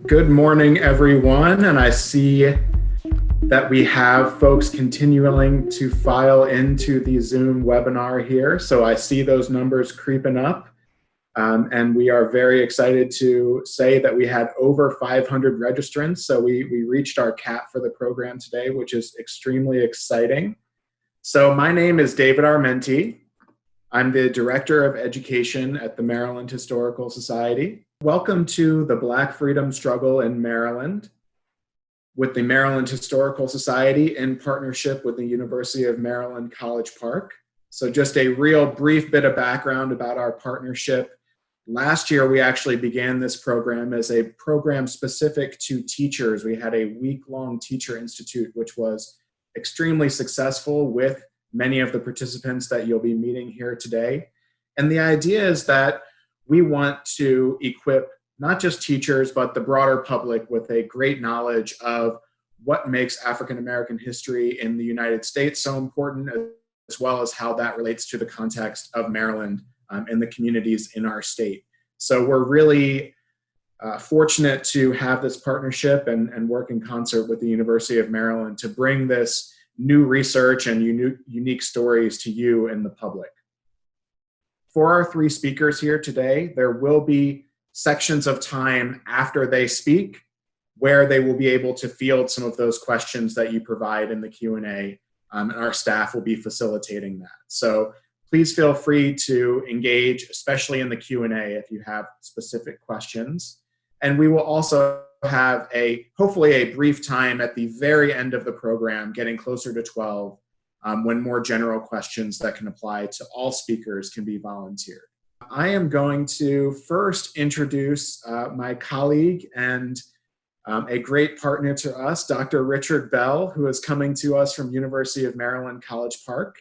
Good morning, everyone. And I see that we have folks continuing to file into the Zoom webinar here. So I see those numbers creeping up. And we are very excited to say that we had over 500 registrants. So we reached our cap for the program today, which is extremely exciting. So my name is David Armenti. I'm the Director of Education at the Maryland Historical Society. Welcome to the Black Freedom Struggle in Maryland with the Maryland Historical Society in partnership with the University of Maryland College Park. So just a real brief bit of background about our partnership. Last year, we actually began this program as a program specific to teachers. We had a week-long teacher institute, which was extremely successful with many of the participants that you'll be meeting here today. And the idea is that we want to equip not just teachers, but the broader public with a great knowledge of what makes African American history in the United States so important, as well as how that relates to the context of Maryland and the communities in our state. So we're really fortunate to have this partnership and work in concert with the University of Maryland to bring this new research and unique stories to you and the public. For our three speakers here today, there will be sections of time after they speak where they will be able to field some of those questions that you provide in the Q&A, and our staff will be facilitating that. So please feel free to engage, especially in the Q&A if you have specific questions. And we will also have hopefully a brief time at the very end of the program, getting closer to 12, when more general questions that can apply to all speakers can be volunteered. I am going to first introduce my colleague and a great partner to us, Dr. Richard Bell, who is coming to us from University of Maryland College Park.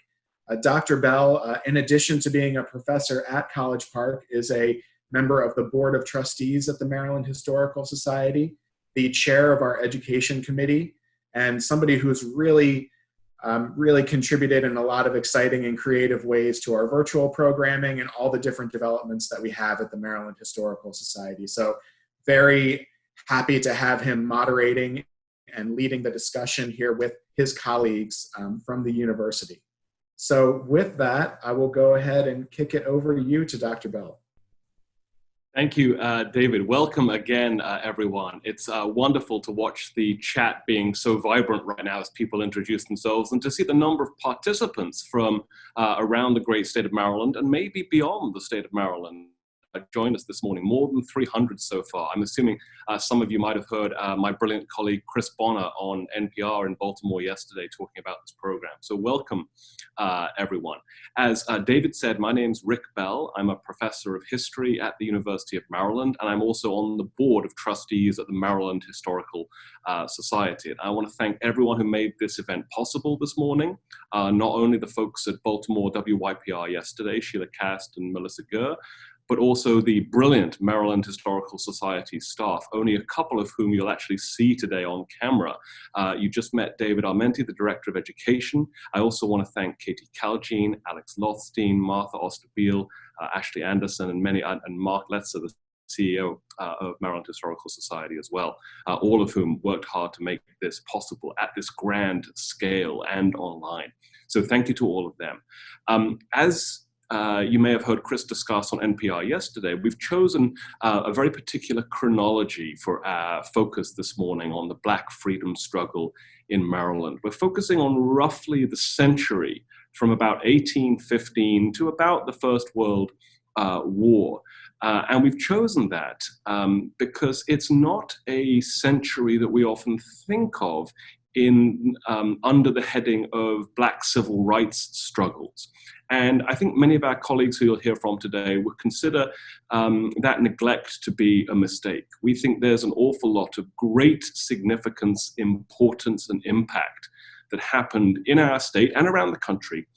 Dr. Bell, in addition to being a professor at College Park, is a member of the Board of Trustees at the Maryland Historical Society, the chair of our Education Committee, and somebody who's really contributed in a lot of exciting and creative ways to our virtual programming and all the different developments that we have at the Maryland Historical Society. So very happy to have him moderating and leading the discussion here with his colleagues from the university. So with that, I will go ahead and kick it over to you, to Dr. Bell. Thank you, David. Welcome again, everyone. It's wonderful to watch the chat being so vibrant right now as people introduce themselves, and to see the number of participants from around the great state of Maryland and maybe beyond the state of Maryland joined us this morning. More than 300 so far. I'm assuming some of you might have heard my brilliant colleague Chris Bonner on NPR in Baltimore yesterday talking about this program. So welcome, everyone. As David said, my name's Rick Bell. I'm a professor of history at the University of Maryland, and I'm also on the board of trustees at the Maryland Historical Society. And I want to thank everyone who made this event possible this morning, not only the folks at Baltimore WYPR yesterday, Sheila Cast and Melissa Gurr, but also the brilliant Maryland Historical Society staff, only a couple of whom you'll actually see today on camera. You just met David Armenti, the Director of Education. I also want to thank Katie Caljean, Alex Lothstein, Martha Osterbiel, Ashley Anderson, and Mark Letzer, the CEO of Maryland Historical Society as well, all of whom worked hard to make this possible at this grand scale and online. So thank you to all of them. As you may have heard Chris discuss on NPR yesterday, we've chosen a very particular chronology for our focus this morning on the Black freedom struggle in Maryland. We're focusing on roughly the century from about 1815 to about the First World War. And we've chosen that because it's not a century that we often think of under the heading of Black civil rights struggles. And I think many of our colleagues who you'll hear from today would consider that neglect to be a mistake. We think there's an awful lot of great significance, importance, and impact that happened in our state and around the country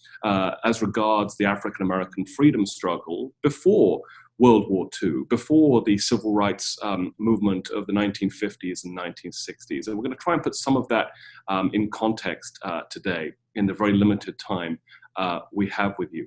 as regards the African American freedom struggle before World War II, before the civil rights movement of the 1950s and 1960s. And we're going to try and put some of that in context today in the very limited time we have with you.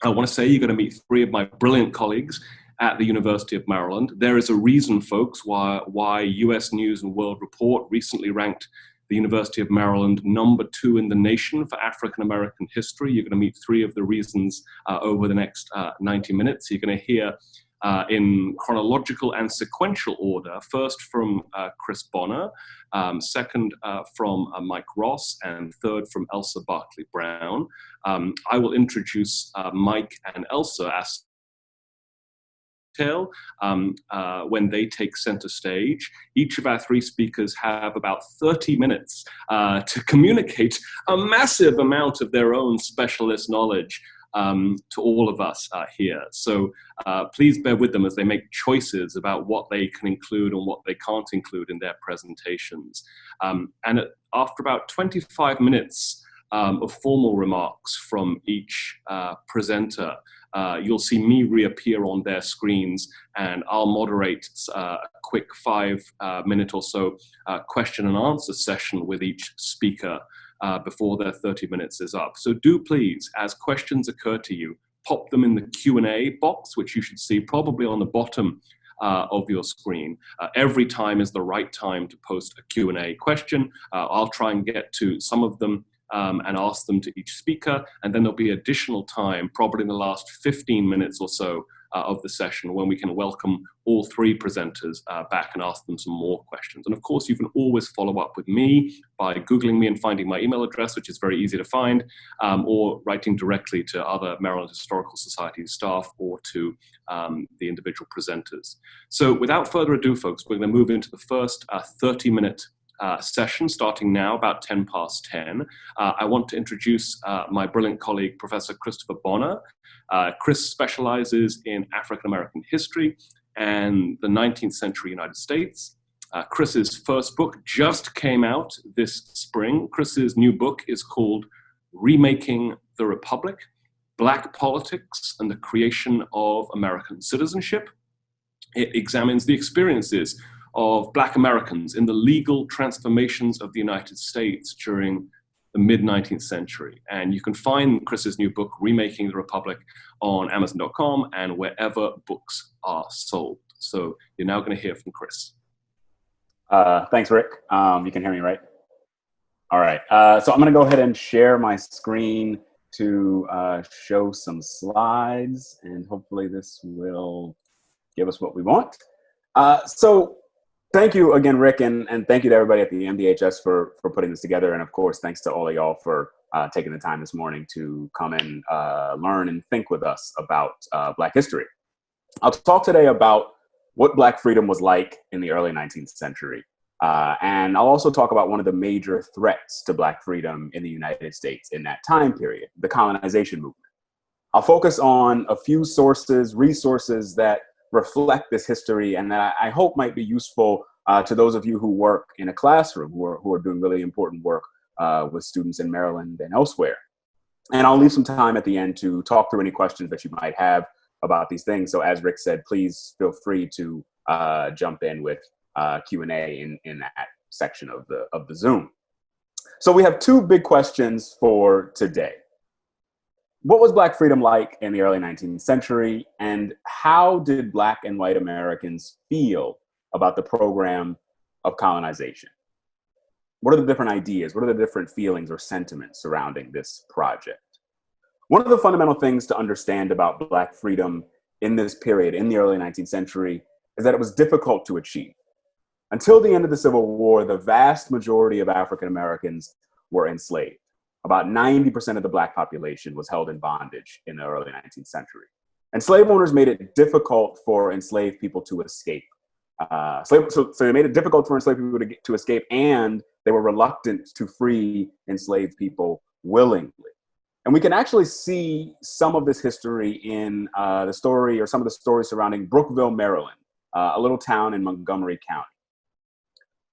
I want to say you're going to meet three of my brilliant colleagues at the University of Maryland. There is a reason, folks, why US News and World Report recently ranked the University of Maryland #2 in the nation for African American history. You're going to meet 3 of the reasons over the next 90 minutes. You're going to hear in chronological and sequential order, first from Chris Bonner, second from Mike Ross, and third from Elsa Barkley Brown. I will introduce Mike and Elsa as when they take center stage. Each of our 3 speakers have about 30 minutes to communicate a massive amount of their own specialist knowledge to all of us here. So please bear with them as they make choices about what they can include and what they can't include in their presentations. And after about 25 minutes of formal remarks from each presenter, you'll see me reappear on their screens, and I'll moderate a quick 5-minute or so question and answer session with each speaker before their 30 minutes is up. So do please, as questions occur to you, pop them in the Q&A box, which you should see probably on the bottom of your screen. Every time is the right time to post a Q&A question. I'll try and get to some of them and ask them to each speaker, and then there'll be additional time, probably in the last 15 minutes or so of the session, when we can welcome all 3 presenters back and ask them some more questions. And of course, you can always follow up with me by Googling me and finding my email address, which is very easy to find, or writing directly to other Maryland Historical Society staff or to the individual presenters. So without further ado, folks, we're going to move into the first 30-minute session starting now, about 10 past 10. I want to introduce my brilliant colleague, Professor Christopher Bonner. Chris specializes in African American history and the 19th century United States. Chris's first book just came out this spring. Chris's new book is called Remaking the Republic: Black Politics and the Creation of American Citizenship. It examines the experiences of Black Americans in the legal transformations of the United States during the mid-19th century. And you can find Chris's new book, Remaking the Republic, on Amazon.com and wherever books are sold. So you're now going to hear from Chris. Thanks, Rick. You can hear me, right? All right. So I'm going to go ahead and share my screen to show some slides, and hopefully this will give us what we want. So thank you again, Rick, and thank you to everybody at the MDHS for putting this together. And of course, thanks to all of y'all for taking the time this morning to come and learn and think with us about Black history. I'll talk today about what Black freedom was like in the early 19th century. And I'll also talk about one of the major threats to Black freedom in the United States in that time period, the colonization movement. I'll focus on a few resources that reflect this history and that I hope might be useful to those of you who work in a classroom, who are doing really important work with students in Maryland and elsewhere. And I'll leave some time at the end to talk through any questions that you might have about these things. So as Rick said, please feel free to jump in with Q&A in that section of the Zoom. So we have 2 big questions for today. What was Black freedom like in the early 19th century, and how did Black and white Americans feel about the program of colonization? What are the different ideas? What are the different feelings or sentiments surrounding this project? One of the fundamental things to understand about Black freedom in this period, in the early 19th century, is that it was difficult to achieve. Until the end of the Civil War, the vast majority of African Americans were enslaved. About 90% of the Black population was held in bondage in the early 19th century. And slave owners made it difficult for enslaved people to escape. So they made it difficult for enslaved people to escape, and they were reluctant to free enslaved people willingly. And we can actually see some of this history in the story, or some of the stories surrounding Brookville, Maryland, a little town in Montgomery County.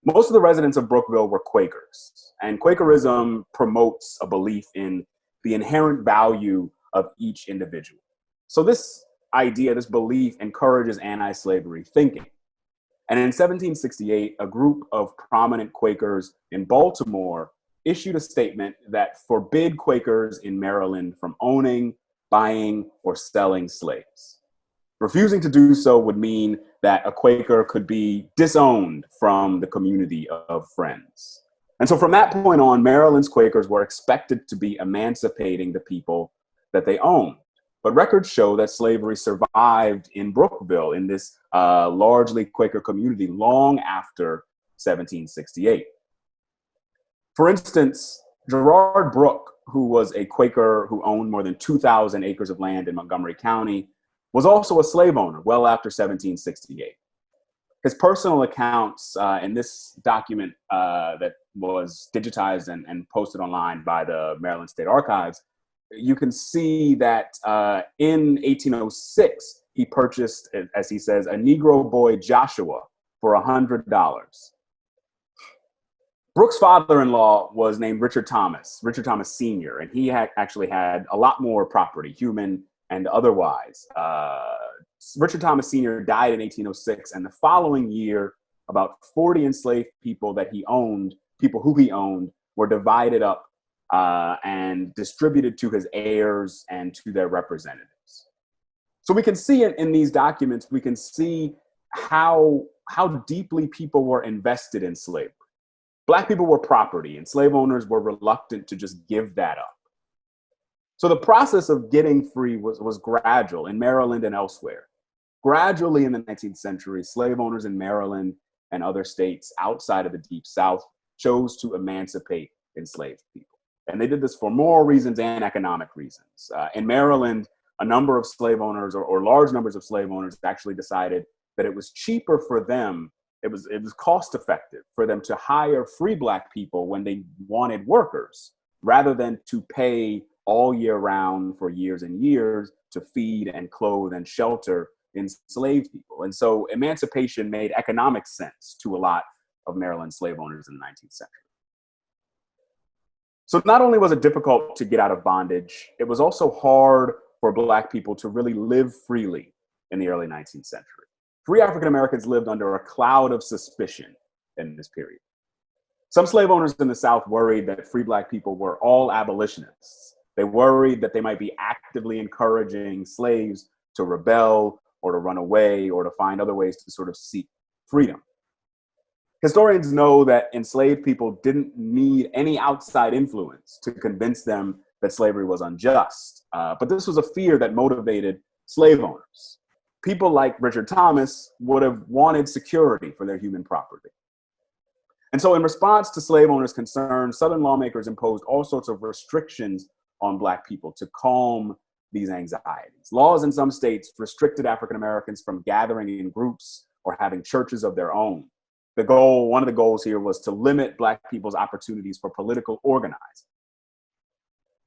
Most of the residents of Brookville were Quakers, and Quakerism promotes a belief in the inherent value of each individual. So this idea, this belief, encourages anti-slavery thinking. And in 1768, a group of prominent Quakers in Baltimore issued a statement that forbid Quakers in Maryland from owning, buying, or selling slaves. Refusing to do so would mean that a Quaker could be disowned from the community of friends. And so from that point on, Maryland's Quakers were expected to be emancipating the people that they owned. But records show that slavery survived in Brookville, in this largely Quaker community, long after 1768. For instance, Gerard Brooke, who was a Quaker who owned more than 2,000 acres of land in Montgomery County, was also a slave owner well after 1768. His personal accounts in this document that was digitized and posted online by the Maryland State Archives, you can see that in 1806, he purchased, as he says, a Negro boy Joshua for $100. Brooks' father-in-law was named Richard Thomas Sr., and he actually had a lot more property, human and otherwise. Richard Thomas Sr. died in 1806, and the following year, about 40 enslaved people that he owned, people who he owned, were divided up and distributed to his heirs and to their representatives. So we can see in these documents, we can see how deeply people were invested in slavery. Black people were property, and slave owners were reluctant to just give that up. So the process of getting free was gradual in Maryland and elsewhere. Gradually in the 19th century, slave owners in Maryland and other states outside of the Deep South chose to emancipate enslaved people. And they did this for moral reasons and economic reasons. In Maryland, a number of slave owners or large numbers of slave owners actually decided that it was cheaper for them, it was cost effective for them to hire free Black people when they wanted workers, rather than to pay all year round for years and years to feed and clothe and shelter enslaved people. And so emancipation made economic sense to a lot of Maryland slave owners in the 19th century. So not only was it difficult to get out of bondage, it was also hard for Black people to really live freely in the early 19th century. Free African Americans lived under a cloud of suspicion in this period. Some slave owners in the South worried that free Black people were all abolitionists. They worried that they might be actively encouraging slaves to rebel or to run away or to find other ways to sort of seek freedom. Historians know that enslaved people didn't need any outside influence to convince them that slavery was unjust. But this was a fear that motivated slave owners. People like Richard Thomas would have wanted security for their human property. And so in response to slave owners' concerns, Southern lawmakers imposed all sorts of restrictions on Black people to calm these anxieties. Laws in some states restricted African Americans from gathering in groups or having churches of their own. One of the goals here was to limit Black people's opportunities for political organizing.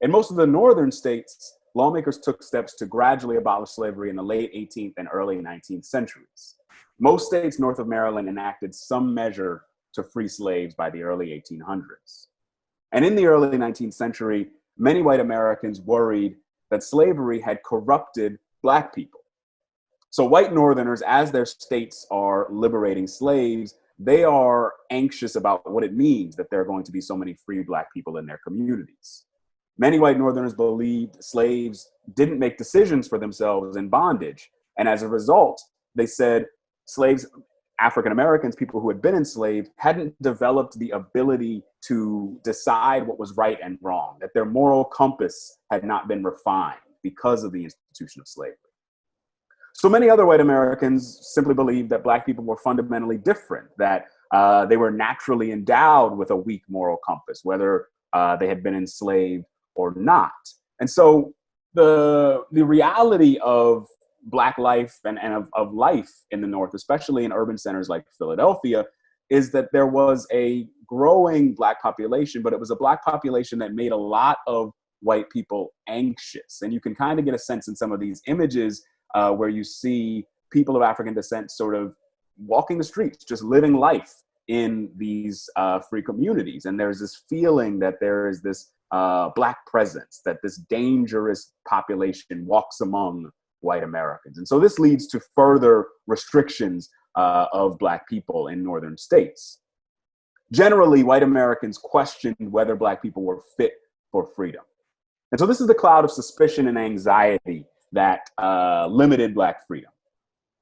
In most of the northern states, lawmakers took steps to gradually abolish slavery in the late 18th and early 19th centuries. Most states north of Maryland enacted some measure to free slaves by the early 1800s. And in the early 19th century, many white Americans worried that slavery had corrupted Black people. So white Northerners, as their states are liberating slaves, they are anxious about what it means that there are going to be so many free Black people in their communities. Many white Northerners believed slaves didn't make decisions for themselves in bondage. And as a result, they said slaves, African Americans, people who had been enslaved, hadn't developed the ability to decide what was right and wrong, that their moral compass had not been refined because of the institution of slavery. So many other white Americans simply believed that Black people were fundamentally different, that they were naturally endowed with a weak moral compass, whether they had been enslaved or not. And so the reality of Black life and of life in the North, especially in urban centers like Philadelphia, is that there was a growing Black population, but it was a Black population that made a lot of white people anxious. And you can kind of get a sense in some of these images where you see people of African descent sort of walking the streets, just living life in these free communities. And there's this feeling that there is this Black presence, that this dangerous population walks among white Americans. And so this leads to further restrictions of Black people in northern states. Generally, white Americans questioned whether Black people were fit for freedom. And so this is the cloud of suspicion and anxiety that limited Black freedom.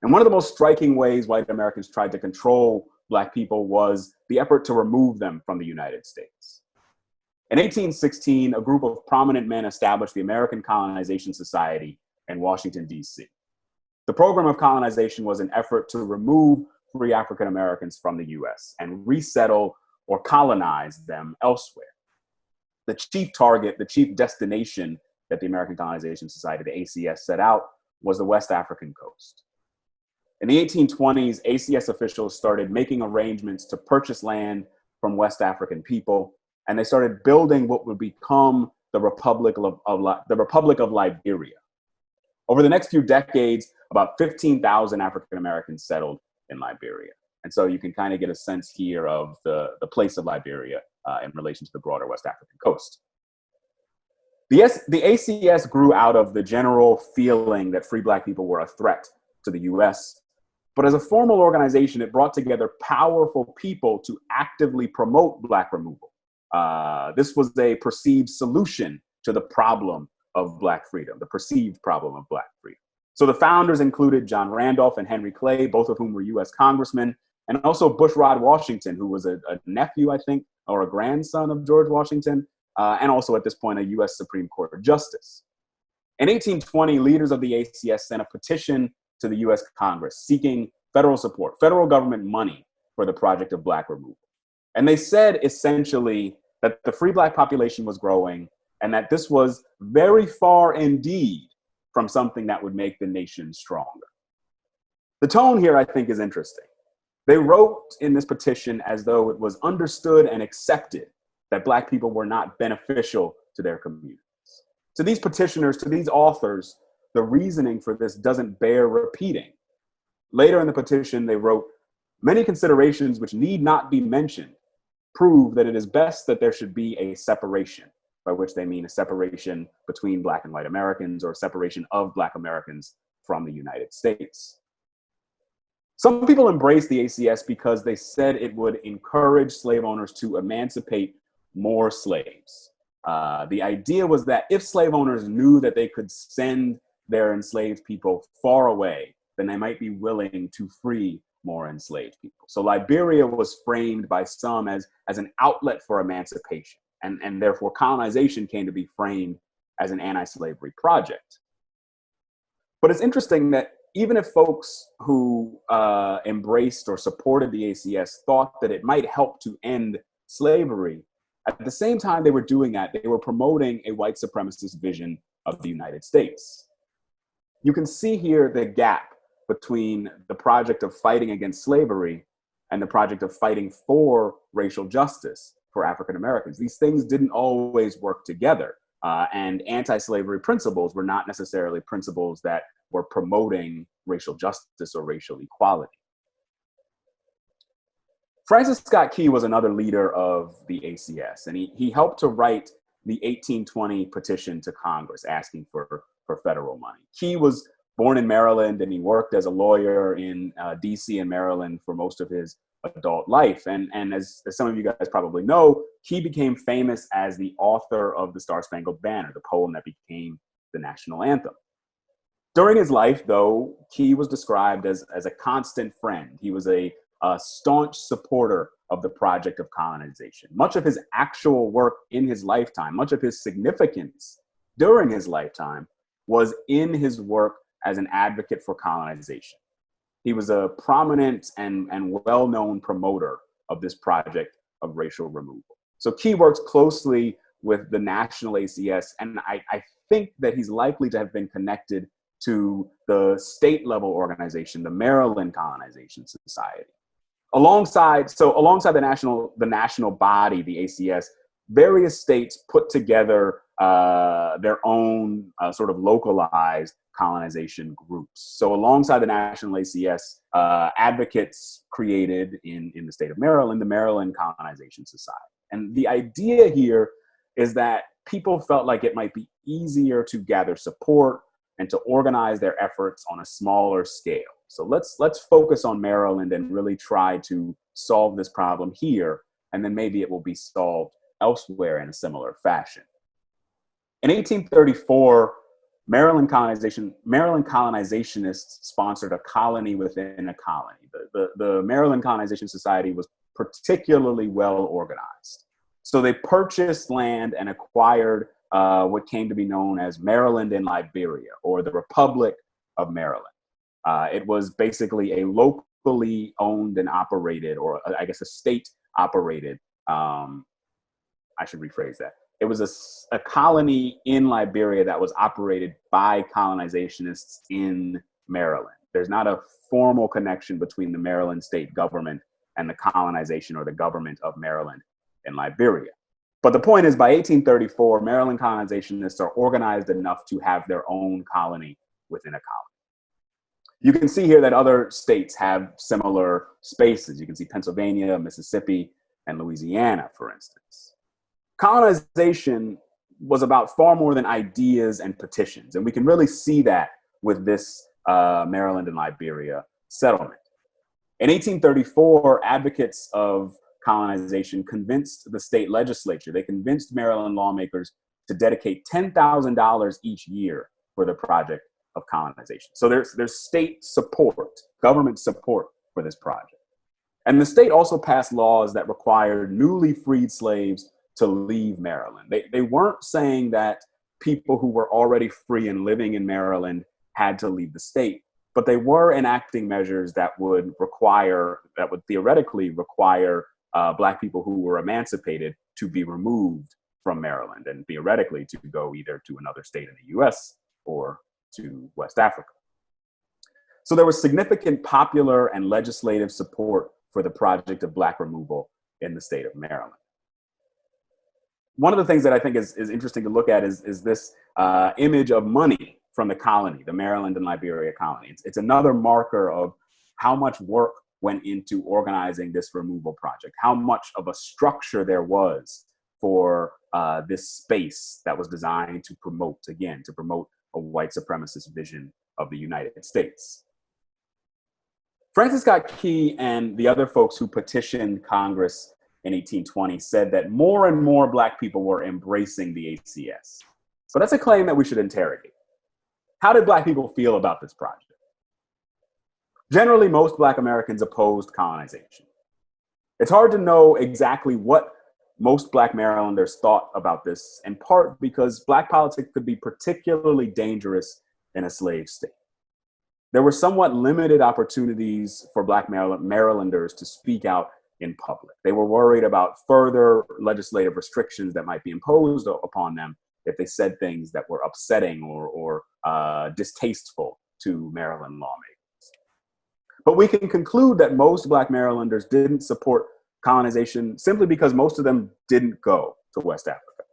And one of the most striking ways white Americans tried to control Black people was the effort to remove them from the United States. In 1816, a group of prominent men established the American Colonization Society in Washington, D.C. The program of colonization was an effort to remove free African Americans from the US and resettle or colonize them elsewhere. The chief target, the chief destination that the American Colonization Society, the ACS, set out was the West African coast. In the 1820s, ACS officials started making arrangements to purchase land from West African people, and they started building what would become the Republic of Liberia. Over the next few decades, about 15,000 African Americans settled in Liberia. And so you can kind of get a sense here of the place of Liberia in relation to the broader West African coast. The ACS grew out of the general feeling that free Black people were a threat to the US. But as a formal organization, it brought together powerful people to actively promote Black removal. This was a perceived solution to the problem of Black freedom, the perceived problem of Black freedom. So the founders included John Randolph and Henry Clay, both of whom were US congressmen, and also Bushrod Washington, who was a nephew, I think, or a grandson of George Washington, and also at this point, a US Supreme Court justice. In 1820, leaders of the ACS sent a petition to the US Congress seeking federal support, federal government money for the project of Black removal. And they said essentially that the free Black population was growing and that this was very far indeed from something that would make the nation stronger. The tone here, I think, is interesting. They wrote in this petition as though it was understood and accepted that Black people were not beneficial to their communities. To these petitioners, to these authors, the reasoning for this doesn't bear repeating. Later in the petition, they wrote, "Many considerations which need not be mentioned prove that it is best that there should be a separation," by which they mean a separation between Black and white Americans or a separation of Black Americans from the United States. Some people embraced the ACS because they said it would encourage slave owners to emancipate more slaves. The idea was that if slave owners knew that they could send their enslaved people far away, then they might be willing to free more enslaved people. So Liberia was framed by some as an outlet for emancipation, and therefore colonization came to be framed as an anti-slavery project. But it's interesting that even if folks who embraced or supported the ACS thought that it might help to end slavery, at the same time they were doing that, they were promoting a white supremacist vision of the United States. You can see here the gap between the project of fighting against slavery and the project of fighting for racial justice for African Americans. These things didn't always work together, and anti-slavery principles were not necessarily principles that were promoting racial justice or racial equality. Francis Scott Key was another leader of the ACS, and he helped to write the 1820 petition to Congress asking for federal money. Key was born in Maryland, and he worked as a lawyer in DC and Maryland for most of his adult life. And as some of you guys probably know, Key became famous as the author of the Star-Spangled Banner, the poem that became the national anthem. During his life, though, Key was described as a constant friend. He was a staunch supporter of the project of colonization. Much of his actual work in his lifetime, much of his significance during his lifetime was in his work as an advocate for colonization. He was a prominent and well-known promoter of this project of racial removal. So Key works closely with the national ACS, and I think that he's likely to have been connected to the state level organization, the Maryland Colonization Society. Alongside the national body, the ACS, various states put together their own sort of localized colonization groups. So alongside the national ACS, advocates created in the state of Maryland, the Maryland Colonization Society. And the idea here is that people felt like it might be easier to gather support and to organize their efforts on a smaller scale. So let's focus on Maryland and really try to solve this problem here, and then maybe it will be solved elsewhere in a similar fashion. In 1834, Maryland colonizationists sponsored a colony within a colony. The Maryland Colonization Society was particularly well organized. So they purchased land and acquired what came to be known as Maryland in Liberia, or the Republic of Maryland. It was basically a locally owned and operated, or I guess a state operated, I should rephrase that. It was a colony in Liberia that was operated by colonizationists in Maryland. There's not a formal connection between the Maryland state government and the colonization or the government of Maryland in Liberia. But the point is, by 1834, Maryland colonizationists are organized enough to have their own colony within a colony. You can see here that other states have similar spaces. You can see Pennsylvania, Mississippi, and Louisiana, for instance. Colonization was about far more than ideas and petitions, and we can really see that with this Maryland and Liberia settlement. In 1834, advocates of colonization convinced the state legislature, they convinced Maryland lawmakers to dedicate $10,000 each year for the project of colonization. So there's state support, government support for this project. And the state also passed laws that required newly freed slaves to leave Maryland. They weren't saying that people who were already free and living in Maryland had to leave the state, but they were enacting measures that would theoretically require Black people who were emancipated to be removed from Maryland and theoretically to go either to another state in the US or to West Africa. So there was significant popular and legislative support for the project of Black removal in the state of Maryland. One of the things that I think is interesting to look at is this image of money from the colony, the Maryland and Liberia colony. It's another marker of how much work went into organizing this removal project, how much of a structure there was for this space that was designed to promote a white supremacist vision of the United States. Francis Scott Key and the other folks who petitioned Congress in 1820 said that more and more Black people were embracing the ACS. So that's a claim that we should interrogate. How did Black people feel about this project? Generally, most Black Americans opposed colonization. It's hard to know exactly what most Black Marylanders thought about this, in part because Black politics could be particularly dangerous in a slave state. There were somewhat limited opportunities for Black Marylanders to speak out in public. They were worried about further legislative restrictions that might be imposed upon them if they said things that were upsetting or distasteful to Maryland lawmakers. But we can conclude that most Black Marylanders didn't support colonization simply because most of them didn't go to West Africa.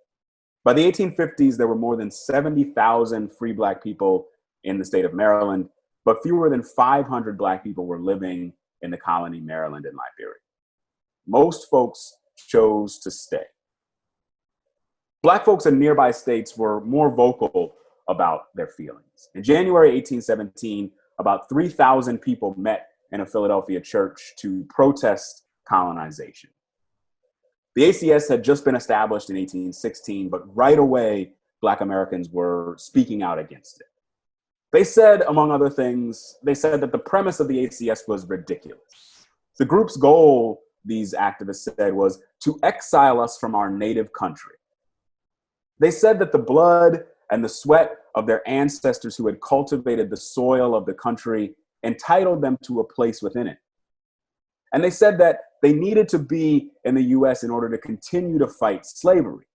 By the 1850s, there were more than 70,000 free Black people in the state of Maryland, but fewer than 500 Black people were living in the colony Maryland and Liberia. Most folks chose to stay. Black folks in nearby states were more vocal about their feelings. In January 1817, about 3,000 people met in a Philadelphia church to protest colonization. The ACS had just been established in 1816, but right away, Black Americans were speaking out against it. They said, among other things, they said that the premise of the ACS was ridiculous. The group's goal, these activists said, was to exile us from our native country. They said that the blood and the sweat of their ancestors who had cultivated the soil of the country entitled them to a place within it. And they said that they needed to be in the US in order to continue to fight slavery.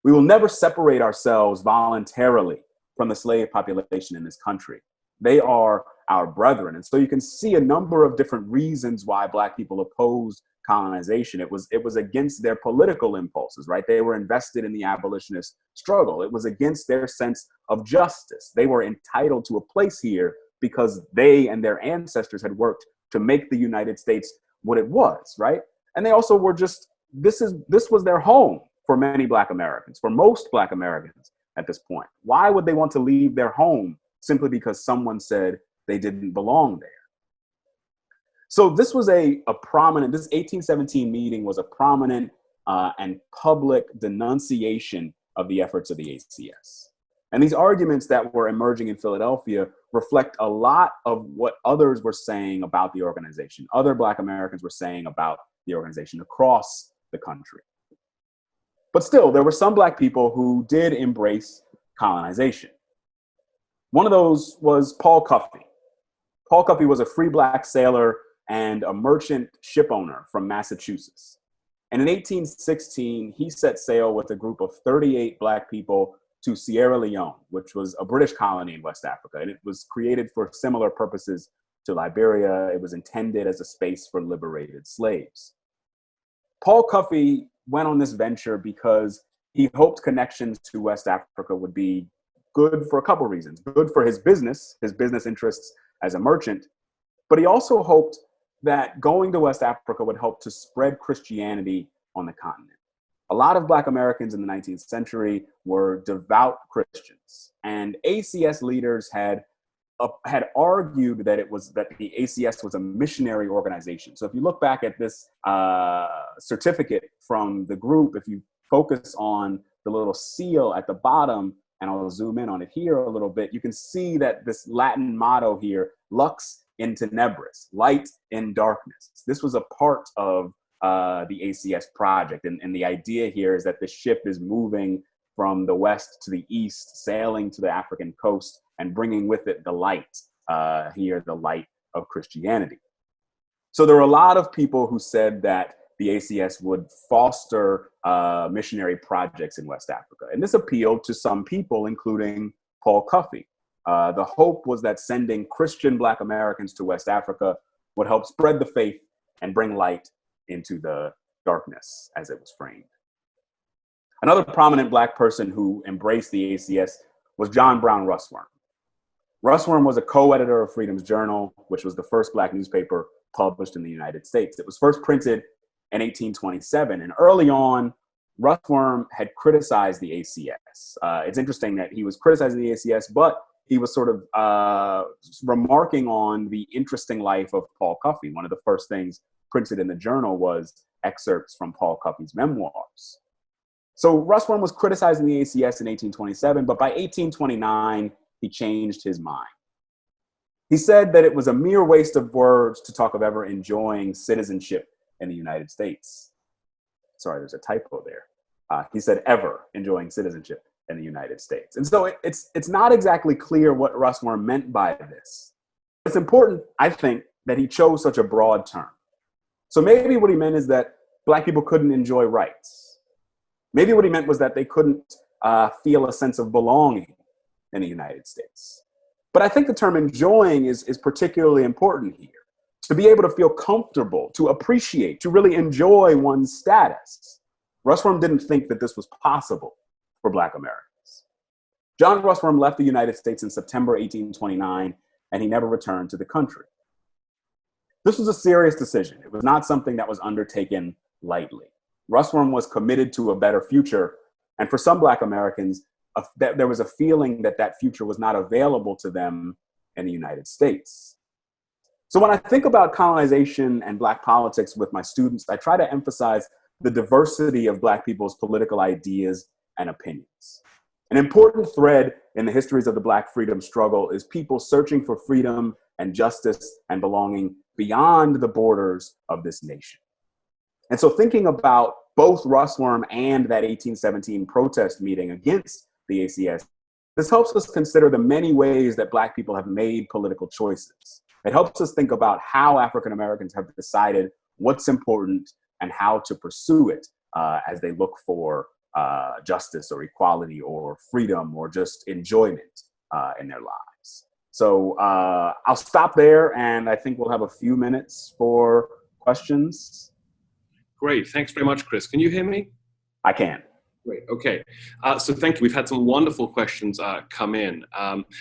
We will never separate ourselves voluntarily from the slave population in this country. They are our brethren. And so you can see a number of different reasons why Black people opposed colonization. It was against their political impulses, right? They were invested in the abolitionist struggle. It was against their sense of justice. They were entitled to a place here because they and their ancestors had worked to make the United States what it was, right? And they also were just, this was their home for many Black Americans, for most Black Americans at this point. Why would they want to leave their home simply because someone said they didn't belong there? So this was this 1817 meeting was a prominent and public denunciation of the efforts of the ACS. And these arguments that were emerging in Philadelphia reflect a lot of what others were saying about the organization. Other Black Americans were saying about the organization across the country. But still, there were some Black people who did embrace colonization. One of those was Paul Cuffey. Paul Cuffey was a free Black sailor and a merchant ship owner from Massachusetts. And in 1816, he set sail with a group of 38 Black people to Sierra Leone, which was a British colony in West Africa. And it was created for similar purposes to Liberia. It was intended as a space for liberated slaves. Paul Cuffey went on this venture because he hoped connections to West Africa would be good for a couple reasons. Good for his business interests as a merchant, but he also hoped that going to West Africa would help to spread Christianity on the continent. A lot of Black Americans in the 19th century were devout Christians, and ACS leaders had argued that the ACS was a missionary organization. So if you look back at this certificate from the group, if you focus on the little seal at the bottom, and I'll zoom in on it here a little bit, you can see that this Latin motto here, lux in tenebris, light in darkness. This was a part of the ACS project. And the idea here is that the ship is moving from the west to the east, sailing to the African coast and bringing with it the light, here, the light of Christianity. So there were a lot of people who said that the ACS would foster missionary projects in West Africa. And this appealed to some people, including Paul Cuffey. The hope was that sending Christian Black Americans to West Africa would help spread the faith and bring light into the darkness, as it was framed. Another prominent Black person who embraced the ACS was John Brown Russwurm. Russwurm was a co-editor of Freedom's Journal, which was the first Black newspaper published in the United States. It was first printed in 1827, and early on, Russwurm had criticized the ACS. It's interesting that he was criticizing the ACS, but he was sort of remarking on the interesting life of Paul Cuffey. One of the first things printed in the journal was excerpts from Paul Cuffey's memoirs. So Russwurm was criticizing the ACS in 1827, but by 1829, he changed his mind. He said that it was a mere waste of words to talk of ever enjoying citizenship in the United States. Sorry, there's a typo there. He said ever enjoying citizenship in the United States. And so it's not exactly clear what Russwurm meant by this. It's important, I think, that he chose such a broad term. So maybe what he meant is that Black people couldn't enjoy rights. Maybe what he meant was that they couldn't feel a sense of belonging in the United States. But I think the term enjoying is particularly important here. To be able to feel comfortable, to appreciate, to really enjoy one's status. Russwurm didn't think that this was possible for Black Americans. John Russwurm left the United States in September 1829, and he never returned to the country. This was a serious decision. It was not something that was undertaken lightly. Russwurm was committed to a better future, and for some Black Americans, there was a feeling that that future was not available to them in the United States. So when I think about colonization and Black politics with my students, I try to emphasize the diversity of Black people's political ideas and opinions. An important thread in the histories of the Black freedom struggle is people searching for freedom and justice and belonging beyond the borders of this nation. And so thinking about both Russwurm and that 1817 protest meeting against the ACS, this helps us consider the many ways that Black people have made political choices. It helps us think about how African Americans have decided what's important and how to pursue it as they look for justice or equality or freedom or just enjoyment in their lives. So I'll stop there, and I think we'll have a few minutes for questions. Great, thanks very much, Chris. Can you hear me? I can. Great, okay. So thank you. We've had some wonderful questions come in.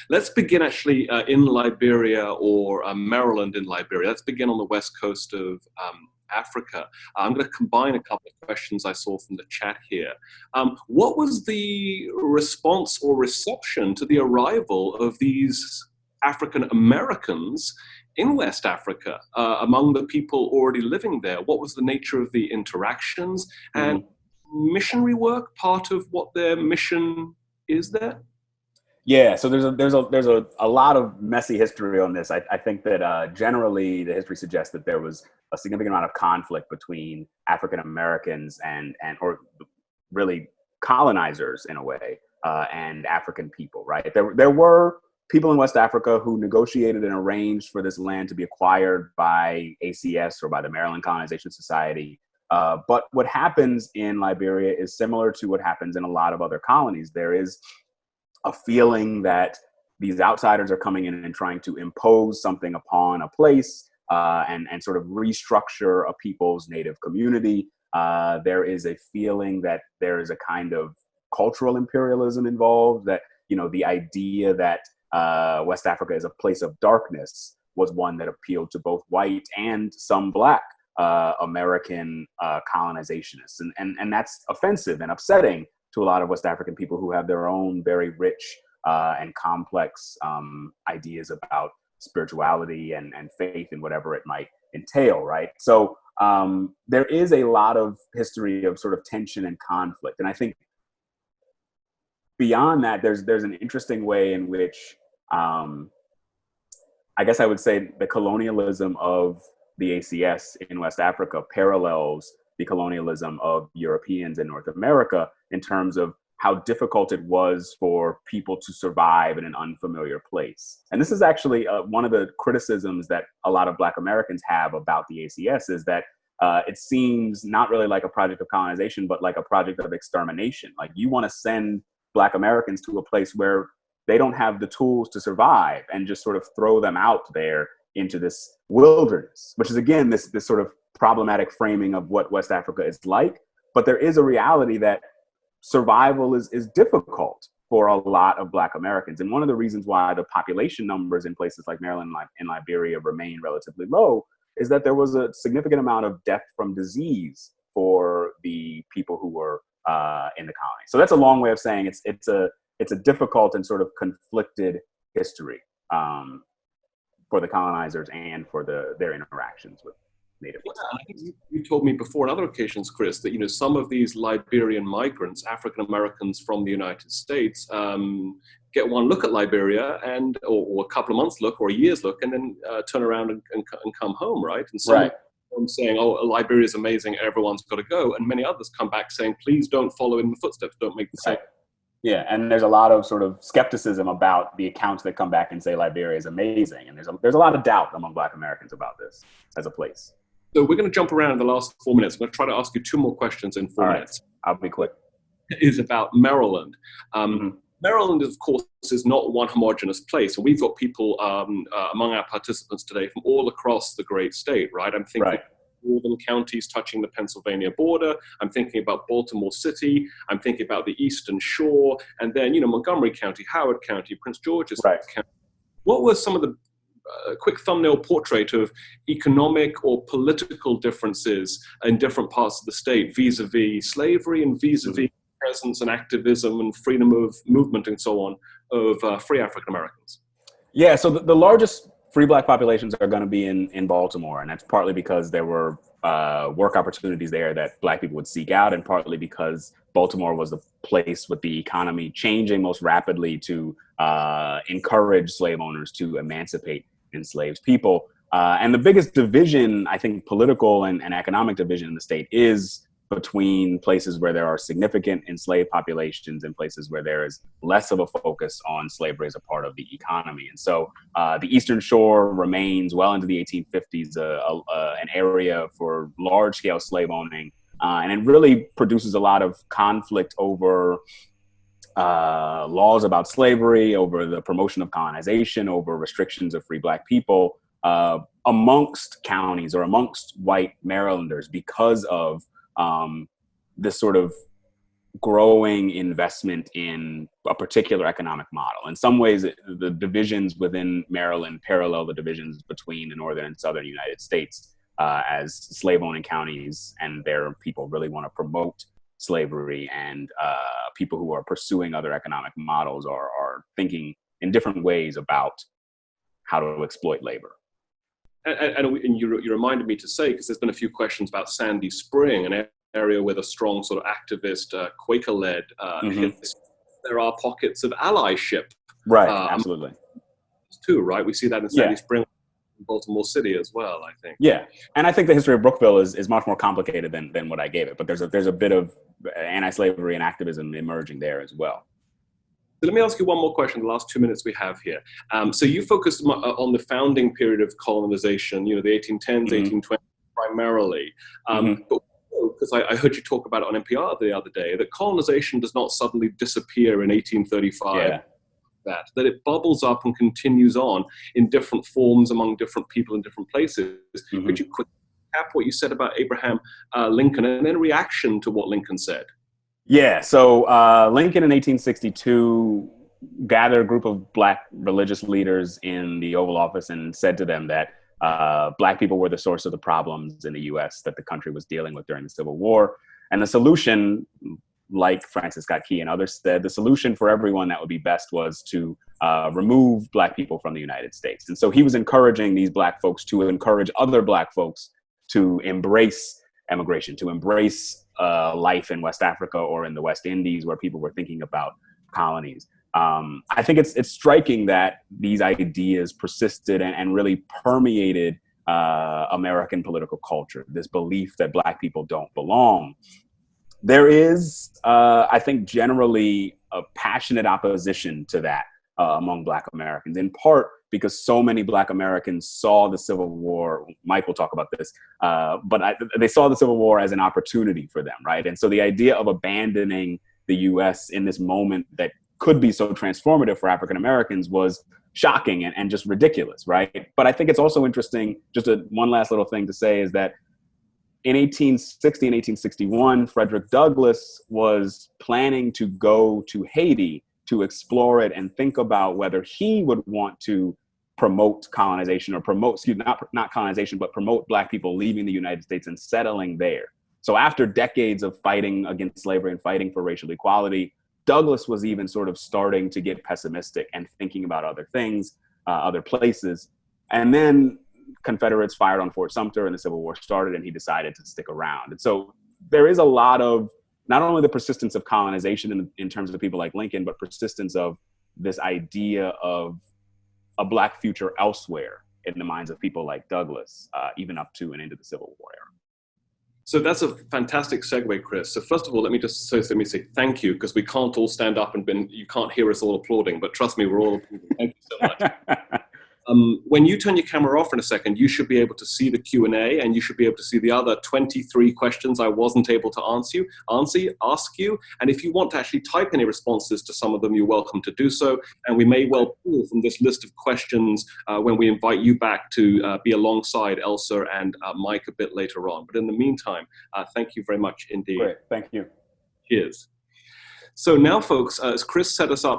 Let's begin actually in Liberia or Maryland in Liberia. Let's begin on the west coast of Africa. I'm going to combine a couple of questions I saw from the chat here. What was the response or reception to the arrival of these African Americans in West Africa among the people already living there? What was the nature of the interactions? And missionary work part of what their mission is there? Yeah, so there's a lot of messy history on this. I think that generally the history suggests that there was a significant amount of conflict between African Americans and or really colonizers in a way, and African people. Right, there were people in West Africa who negotiated and arranged for this land to be acquired by ACS or by the Maryland Colonization Society. But what happens in Liberia is similar to what happens in a lot of other colonies. There is a feeling that these outsiders are coming in and trying to impose something upon a place, and sort of restructure a people's native community. There is a feeling that there is a kind of cultural imperialism involved, that, you know, the idea that West Africa is a place of darkness was one that appealed to both white and some Black American colonizationists. And that's offensive and upsetting to a lot of West African people who have their own very rich and complex ideas about spirituality and faith and whatever it might entail, right? So there is a lot of history of sort of tension and conflict. And I think beyond that, there's an interesting way in which I guess I would say the colonialism of the ACS in West Africa parallels the colonialism of Europeans in North America in terms of how difficult it was for people to survive in an unfamiliar place. And this is actually one of the criticisms that a lot of Black Americans have about the ACS, is that it seems not really like a project of colonization, but like a project of extermination. Like, you want to send Black Americans to a place where they don't have the tools to survive and just sort of throw them out there into this wilderness, which is, again, this sort of problematic framing of what West Africa is like. But there is a reality that survival is difficult for a lot of Black Americans. And one of the reasons why the population numbers in places like Maryland and Liberia remain relatively low is that there was a significant amount of death from disease for the people who were in the colony. So that's a long way of saying it's a difficult and sort of conflicted history for the colonizers and for their interactions with Native West Africans. I think you told me before on other occasions, Chris, that, you know, some of these Liberian migrants, African Americans from the United States, get one look at Liberia and or a couple of months look or a year's look, and then turn around and come home, right? And some of them saying, "Oh, Liberia is amazing, everyone's got to go," and many others come back saying, "Please don't follow in the footsteps, don't make the same." Yeah, and there's a lot of sort of skepticism about the accounts that come back and say Liberia is amazing, and there's a lot of doubt among Black Americans about this as a place. So we're going to jump around in the last 4 minutes. I'm going to try to ask you 2 more questions in 4 minutes. I'll be quick. Is about Maryland. Maryland, of course, is not one homogenous place. And we've got people among our participants today from all across the great state, right? I'm thinking northern counties touching the Pennsylvania border. I'm thinking about Baltimore City. I'm thinking about the Eastern Shore. And then, you know, Montgomery County, Howard County, Prince George's County. What were some of the quick thumbnail portrait of economic or political differences in different parts of the state vis-a-vis slavery and vis-a-vis presence and activism and freedom of movement and so on of free African Americans? Yeah, so the largest free Black populations are going to be in Baltimore, and that's partly because there were work opportunities there that Black people would seek out, and partly because Baltimore was the place with the economy changing most rapidly to encourage slave owners to emancipate enslaved people. And the biggest division, I think, political and economic division in the state is between places where there are significant enslaved populations and places where there is less of a focus on slavery as a part of the economy. And so the Eastern Shore remains well into the 1850s an area for large-scale slave owning. And it really produces a lot of conflict over laws about slavery, over the promotion of colonization, over restrictions of free Black people amongst counties or amongst white Marylanders because of this sort of growing investment in a particular economic model. In some ways, the divisions within Maryland parallel the divisions between the northern and southern United States, as slave-owning counties and their people really want to promote slavery, and people who are pursuing other economic models are thinking in different ways about how to exploit labor. And you reminded me to say, because there's been a few questions about Sandy Spring, an area with a strong sort of activist, Quaker-led, there are pockets of allyship Right, absolutely. Too, right? We see that in Sandy Spring, Baltimore City as well, I think. Yeah, and I think the history of Brookville is much more complicated than what I gave it, but there's a bit of anti-slavery and activism emerging there as well. So let me ask you one more question, the last 2 minutes we have here. So you focused on the founding period of colonization, the 1810s, 1820s primarily. But because I heard you talk about it on NPR the other day, that colonization does not suddenly disappear in 1835. Yeah. That it bubbles up and continues on in different forms among different people in different places. Could you quickly recap what you said about Abraham Lincoln and then reaction to what Lincoln said? Yeah, so Lincoln in 1862 gathered a group of Black religious leaders in the Oval Office and said to them that Black people were the source of the problems in the US that the country was dealing with during the Civil War. And the solution, like Francis Scott Key and others said, the solution for everyone that would be best was to remove Black people from the United States. And so he was encouraging these Black folks to encourage other Black folks to embrace emigration, to embrace life in West Africa or in the West Indies where people were thinking about colonies. I think it's striking that these ideas persisted and really permeated American political culture, this belief that Black people don't belong. There is, I think, generally a passionate opposition to that among Black Americans, in part because so many Black Americans saw the Civil War. Mike will talk about this, but they saw the Civil War as an opportunity for them, right? And so the idea of abandoning the U.S. in this moment that could be so transformative for African Americans was shocking and just ridiculous, right? But I think it's also interesting, just one last little thing to say is that in 1860 and 1861, Frederick Douglass was planning to go to Haiti to explore it and think about whether he would want to promote colonization or not colonization, but promote Black people leaving the United States and settling there. So after decades of fighting against slavery and fighting for racial equality, Douglass was even sort of starting to get pessimistic and thinking about other things, other places. And then Confederates fired on Fort Sumter and the Civil War started and he decided to stick around. And so there is a lot of not only the persistence of colonization in terms of people like Lincoln, but persistence of this idea of a Black future elsewhere in the minds of people like Douglass, even up to and into the Civil War era. So that's a fantastic segue, Chris. So first of all, let me say thank you, because we can't all stand up and you can't hear us all applauding, but trust me, we're all applauding. Thank you so much. When you turn your camera off in a second, you should be able to see the Q&A and you should be able to see the other 23 questions I wasn't able to ask you. And if you want to actually type any responses to some of them, you're welcome to do so. And we may well pull from this list of questions when we invite you back to be alongside Elsa and Mike a bit later on. But in the meantime, thank you very much indeed. Great, thank you. Cheers. So now, folks, as Chris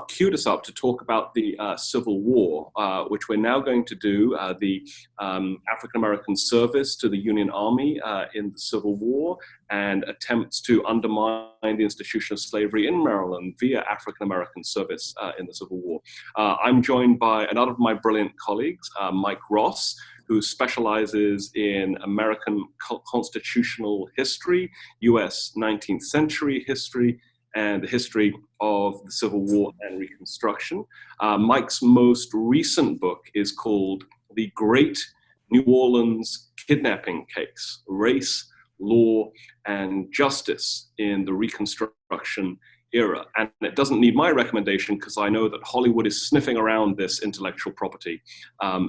queued us up to talk about the Civil War, which we're now going to do, the African-American service to the Union Army in the Civil War and attempts to undermine the institution of slavery in Maryland via African-American service in the Civil War. I'm joined by another of my brilliant colleagues, Mike Ross, who specializes in American constitutional history, U.S. 19th century history, and the history of the Civil War and Reconstruction. Mike's most recent book is called The Great New Orleans Kidnapping Case, Race, Law, and Justice in the Reconstruction Era. And it doesn't need my recommendation because I know that Hollywood is sniffing around this intellectual property.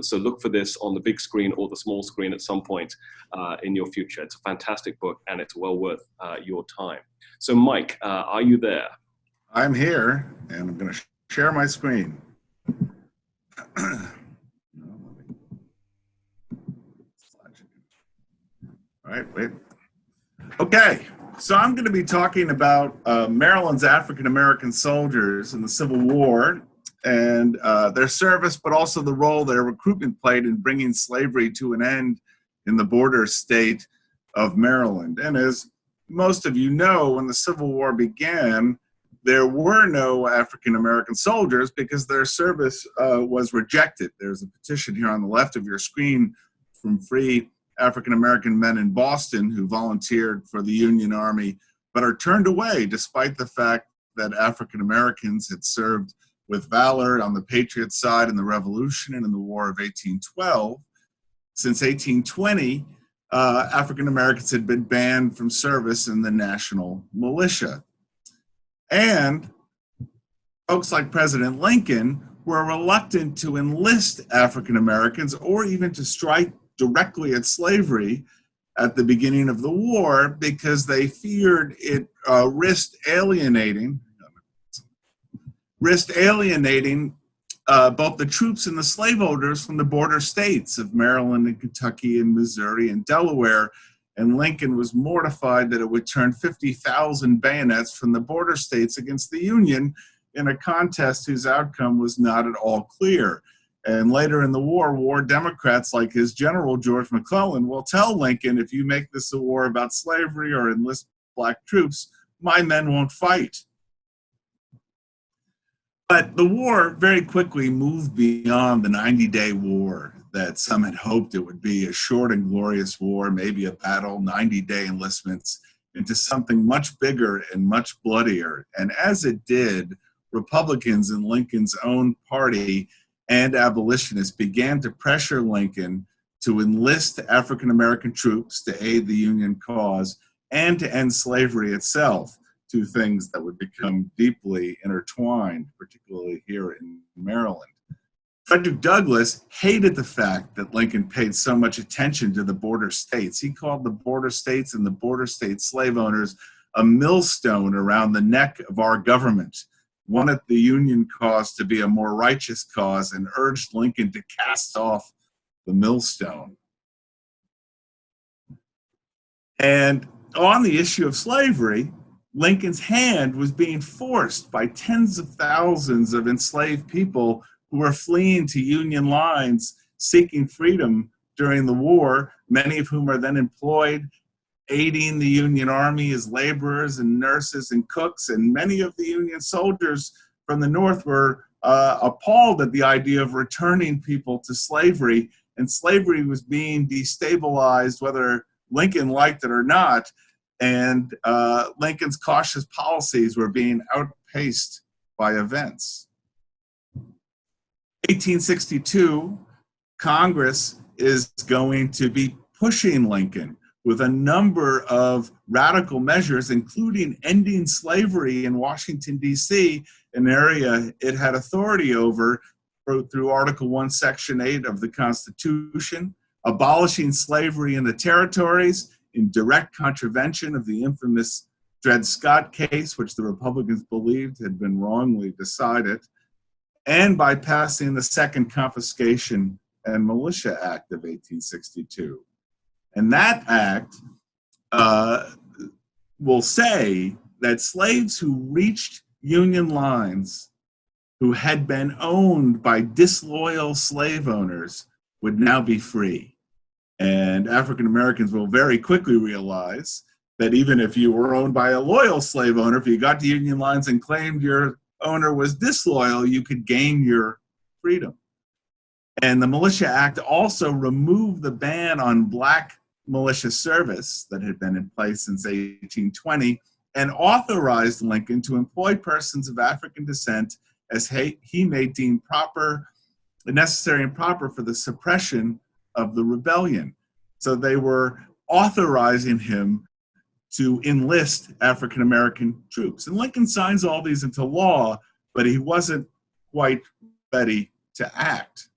So look for this on the big screen or the small screen at some point in your future. It's a fantastic book and it's well worth your time. So Mike, are you there? I'm here and I'm going to share my screen. All right, wait. Okay, so I'm going to be talking about Maryland's African-American soldiers in the Civil War and their service, but also the role their recruitment played in bringing slavery to an end in the border state of Maryland. And as most of you know, when the Civil War began, there were no African-American soldiers because their service was rejected. There's a petition here on the left of your screen from free African-American men in Boston who volunteered for the Union Army, but are turned away despite the fact that African-Americans had served with valor on the Patriots' side in the Revolution and in the War of 1812. Since 1820, African Americans had been banned from service in the national militia. And folks like President Lincoln were reluctant to enlist African Americans or even to strike directly at slavery at the beginning of the war because they feared it risked alienating both the troops and the slaveholders from the border states of Maryland and Kentucky and Missouri and Delaware. And Lincoln was mortified that it would turn 50,000 bayonets from the border states against the Union in a contest whose outcome was not at all clear. And later in the war Democrats like his general, George McClellan, will tell Lincoln, if you make this a war about slavery or enlist black troops, my men won't fight. But the war very quickly moved beyond the 90-day war that some had hoped it would be, a short and glorious war, maybe a battle, 90-day enlistments, into something much bigger and much bloodier. And as it did, Republicans in Lincoln's own party and abolitionists began to pressure Lincoln to enlist African-American troops to aid the Union cause and to end slavery itself, two things that would become deeply intertwined, particularly here in Maryland. Frederick Douglass hated the fact that Lincoln paid so much attention to the border states. He called the border states and the border state slave owners a millstone around the neck of our government, wanted the Union cause to be a more righteous cause, and urged Lincoln to cast off the millstone. And on the issue of slavery, Lincoln's hand was being forced by tens of thousands of enslaved people who were fleeing to Union lines, seeking freedom during the war, many of whom are then employed aiding the Union Army as laborers and nurses and cooks. And many of the Union soldiers from the North were appalled at the idea of returning people to slavery. And slavery was being destabilized, whether Lincoln liked it or not. And Lincoln's cautious policies were being outpaced by events. 1862, Congress is going to be pushing Lincoln with a number of radical measures, including ending slavery in Washington, D.C., an area it had authority over through Article 1, Section 8 of the Constitution, abolishing slavery in the territories in direct contravention of the infamous Dred Scott case, which the Republicans believed had been wrongly decided, and by passing the Second Confiscation and Militia Act of 1862. And that act will say that slaves who reached Union lines who had been owned by disloyal slave owners would now be free. And African Americans will very quickly realize that even if you were owned by a loyal slave owner, if you got to Union lines and claimed your owner was disloyal, you could gain your freedom. And the Militia Act also removed the ban on black militia service that had been in place since 1820 and authorized Lincoln to employ persons of African descent as he may deem necessary and proper for the suppression of the rebellion. So they were authorizing him to enlist African American troops. And Lincoln signs all these into law, but he wasn't quite ready to act.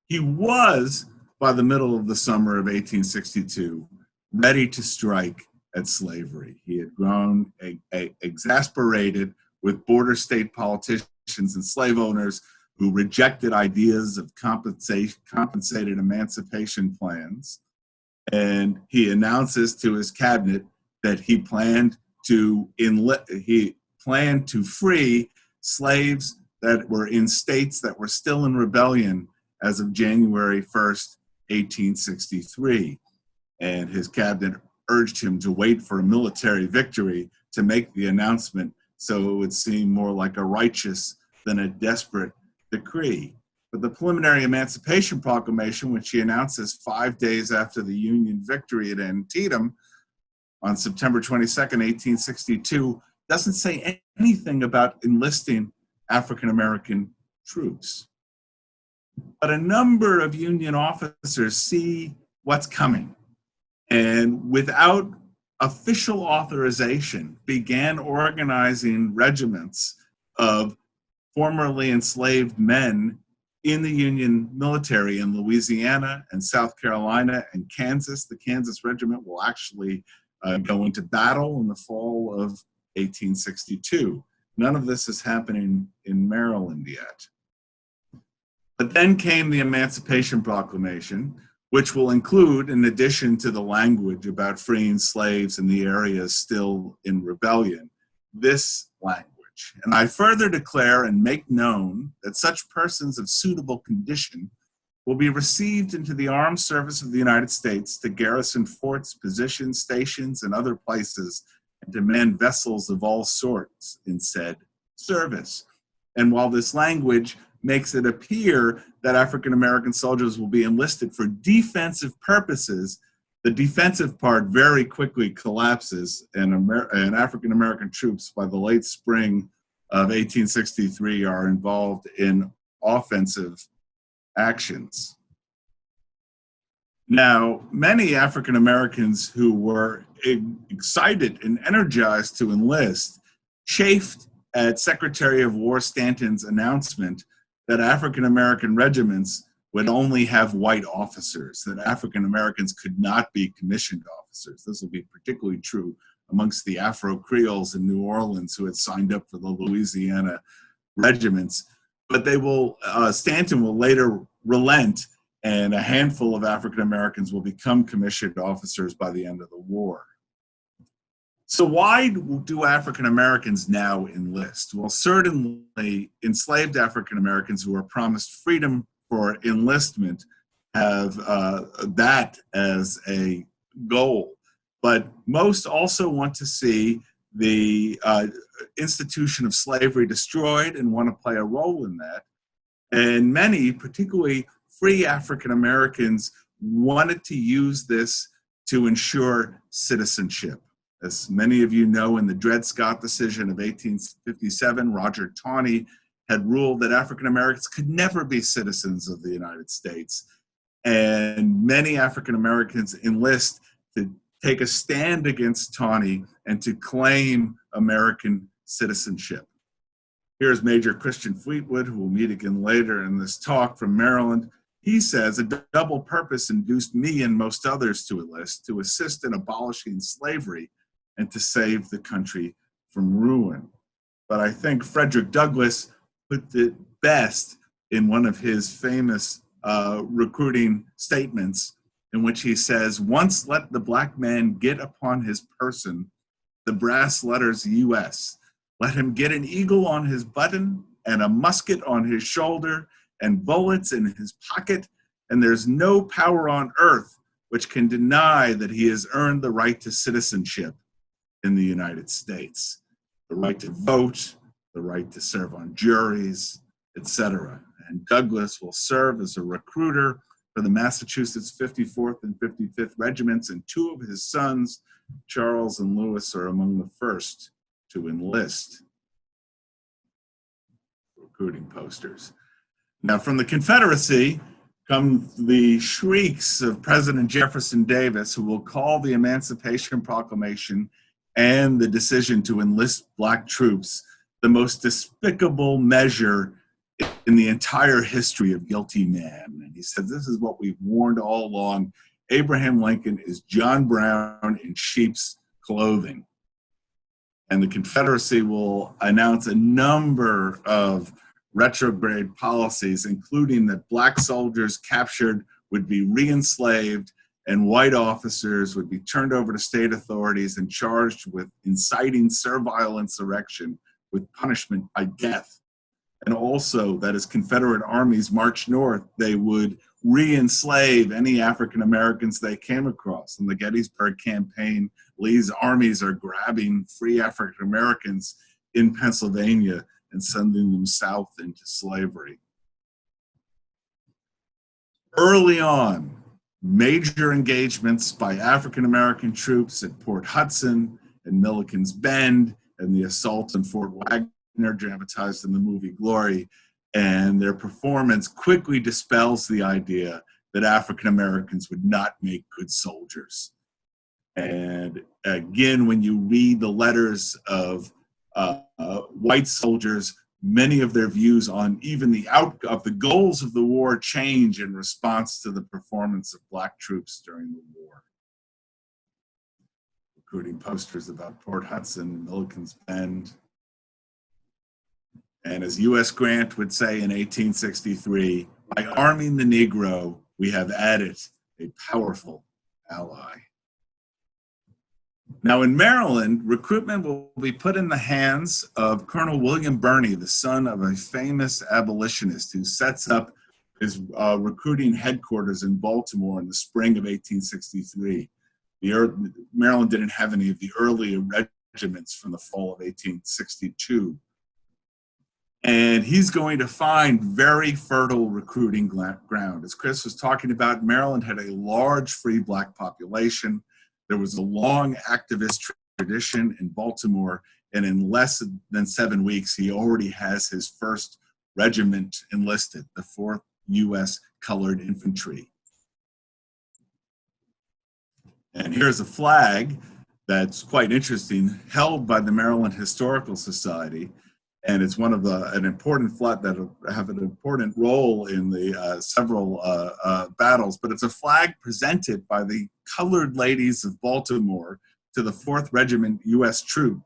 He was, by the middle of the summer of 1862, ready to strike at slavery. He had grown exasperated with border state politicians and slave owners who rejected ideas of compensated emancipation plans. And he announces to his cabinet that he planned to free slaves that were in states that were still in rebellion as of January 1st, 1863. And his cabinet urged him to wait for a military victory to make the announcement, so it would seem more like a righteous than a desperate decree. But the preliminary Emancipation Proclamation, which he announces 5 days after the Union victory at Antietam on September 22nd, 1862, doesn't say anything about enlisting African American troops. But a number of Union officers see what's coming, and without official authorization began organizing regiments of formerly enslaved men in the Union military in Louisiana and South Carolina and Kansas. The Kansas regiment will actually go into battle in the fall of 1862. None of this is happening in Maryland yet. But then came the Emancipation Proclamation, which will include, in addition to the language about freeing slaves in the areas still in rebellion, this language. And I further declare and make known that such persons of suitable condition will be received into the armed service of the United States to garrison forts, positions, stations, and other places, and to man vessels of all sorts in said service. And while this language makes it appear that African American soldiers will be enlisted for defensive purposes, the defensive part very quickly collapses, and African American troops by the late spring of 1863 are involved in offensive actions. Now, many African Americans who were excited and energized to enlist chafed at Secretary of War Stanton's announcement that African American regiments would only have white officers, that African Americans could not be commissioned officers. This will be particularly true amongst the Afro-Creoles in New Orleans who had signed up for the Louisiana regiments. But Stanton will later relent, and a handful of African Americans will become commissioned officers by the end of the war. So why do African Americans now enlist? Well, certainly enslaved African Americans who are promised freedom for enlistment have that as a goal. But most also want to see the institution of slavery destroyed and want to play a role in that. And many, particularly free African Americans, wanted to use this to ensure citizenship. As many of you know, in the Dred Scott decision of 1857, Roger Taney had ruled that African Americans could never be citizens of the United States. And many African Americans enlist to take a stand against Taney and to claim American citizenship. Here's Major Christian Fleetwood, who we'll meet again later in this talk, from Maryland. He says, "A double purpose induced me and most others to enlist, to assist in abolishing slavery and to save the country from ruin." But I think Frederick Douglass put it best in one of his famous recruiting statements, in which he says, "Once let the black man get upon his person the brass letters US. Let him get an eagle on his button and a musket on his shoulder and bullets in his pocket, and there's no power on earth which can deny that he has earned the right to citizenship in the United States, the right to vote, the right to serve on juries, etc." And Douglass will serve as a recruiter for the Massachusetts 54th and 55th Regiments, and two of his sons, Charles and Lewis, are among the first to enlist. Recruiting posters. Now, from the Confederacy come the shrieks of President Jefferson Davis, who will call the Emancipation Proclamation and the decision to enlist black troops the most despicable measure in the entire history of guilty man. And he said, "This is what we've warned all along. Abraham Lincoln is John Brown in sheep's clothing." And the Confederacy will announce a number of retrograde policies, including that black soldiers captured would be re-enslaved and white officers would be turned over to state authorities and charged with inciting servile insurrection with punishment by death. And also that as Confederate armies marched north, they would re-enslave any African Americans they came across. In the Gettysburg campaign, Lee's armies are grabbing free African Americans in Pennsylvania and sending them south into slavery. Early on, major engagements by African American troops at Port Hudson and Milliken's Bend and the assault on Fort Wagner they're dramatized in the movie Glory, and their performance quickly dispels the idea that African Americans would not make good soldiers. And again, when you read the letters of white soldiers, many of their views on even the goals of the war change in response to the performance of Black troops during the war. Including posters about Port Hudson, Milliken's Bend. And as U.S. Grant would say in 1863, by arming the Negro, we have added a powerful ally. Now in Maryland, recruitment will be put in the hands of Colonel William Birney, the son of a famous abolitionist who sets up his recruiting headquarters in Baltimore in the spring of 1863. Maryland didn't have any of the early regiments from the fall of 1862. And he's going to find very fertile recruiting ground. As Chris was talking about, Maryland had a large free Black population. There was a long activist tradition in Baltimore, and in less than 7 weeks, he already has his first regiment enlisted, the 4th U.S. Colored Infantry. And here's a flag that's quite interesting, held by the Maryland Historical Society. And it's one of an important flag that have an important role in the several battles. But it's a flag presented by the colored ladies of Baltimore to the 4th Regiment U.S. troop.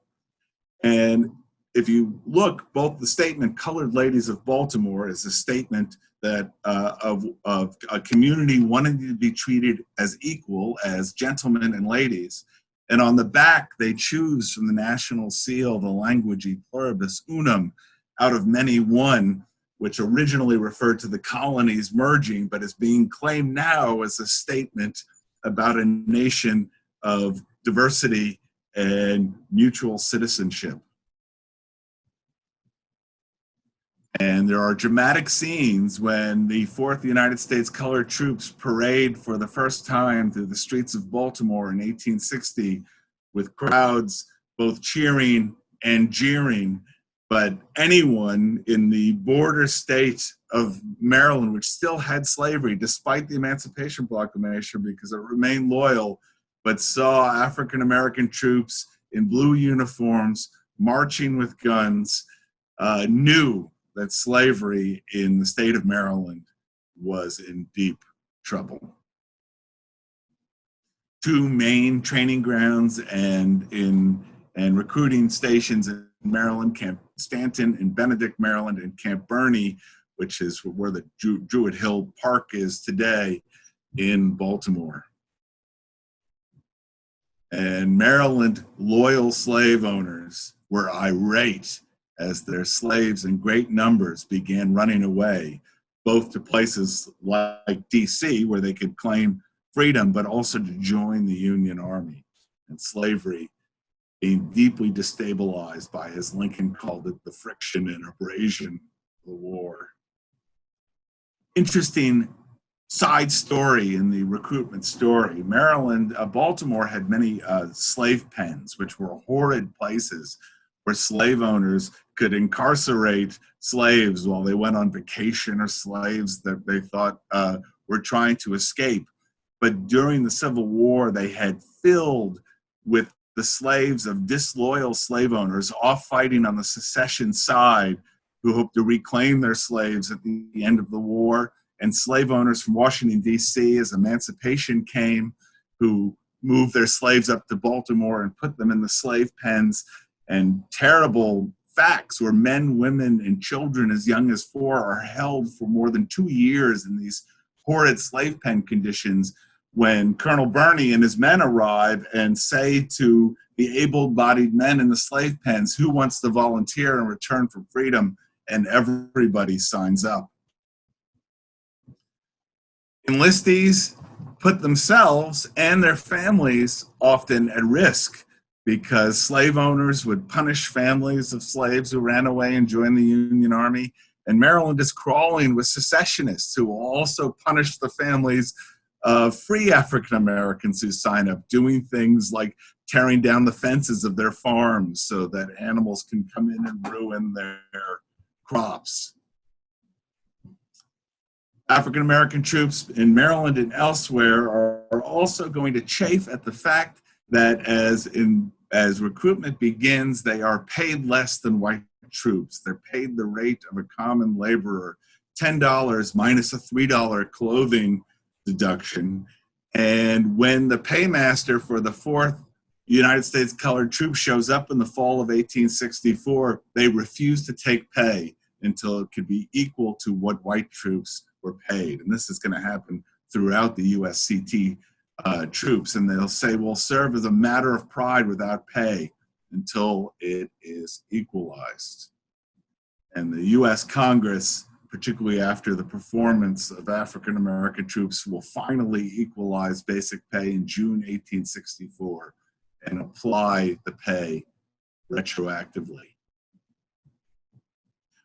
And if you look, both the statement "Colored Ladies of Baltimore" is a statement that of a community wanting to be treated as equal as gentlemen and ladies. And on the back, they choose from the national seal the language "E pluribus unum," out of many one, which originally referred to the colonies merging, but is being claimed now as a statement about a nation of diversity and mutual citizenship. And there are dramatic scenes when the 4th United States Colored Troops parade for the first time through the streets of Baltimore in 1860, with crowds both cheering and jeering. But anyone in the border state of Maryland, which still had slavery despite the Emancipation Proclamation because it remained loyal, but saw African American troops in blue uniforms marching with guns, knew that slavery in the state of Maryland was in deep trouble. 2 main training grounds and recruiting stations in Maryland, Camp Stanton in Benedict, Maryland, and Camp Birney, which is where the Druid Hill Park is today in Baltimore. And Maryland loyal slave owners were irate as their slaves in great numbers began running away, both to places like DC, where they could claim freedom, but also to join the Union Army. And slavery being deeply destabilized by, as Lincoln called it, the friction and abrasion of the war. Interesting side story in the recruitment story. Baltimore had many slave pens, which were horrid places where slave owners could incarcerate slaves while they went on vacation, or slaves that they thought were trying to escape. But during the Civil War, they had filled with the slaves of disloyal slave owners, off fighting on the secession side, who hoped to reclaim their slaves at the end of the war, and slave owners from Washington, D.C., as emancipation came, who moved their slaves up to Baltimore and put them in the slave pens. And terrible facts where men, women, and children as young as 4 are held for more than 2 years in these horrid slave pen conditions, when Colonel Birney and his men arrive and say to the able-bodied men in the slave pens, "Who wants to volunteer in return for freedom?" And everybody signs up. Enlistees put themselves and their families often at risk, because slave owners would punish families of slaves who ran away and joined the Union Army. And Maryland is crawling with secessionists who will also punish the families free African Americans who sign up, doing things like tearing down the fences of their farms so that animals can come in and ruin their crops. African American troops in Maryland and elsewhere are also going to chafe at the fact that as recruitment begins, they are paid less than white troops. They're paid the rate of a common laborer, $10 minus a $3 clothing deduction. And when the paymaster for the 4th United States Colored Troop shows up in the fall of 1864, they refuse to take pay until it could be equal to what white troops were paid. And this is going to happen throughout the USCT troops. And they'll say, we'll serve as a matter of pride without pay until it is equalized. And the US Congress, particularly after the performance of African American troops, will finally equalize basic pay in June 1864 and apply the pay retroactively.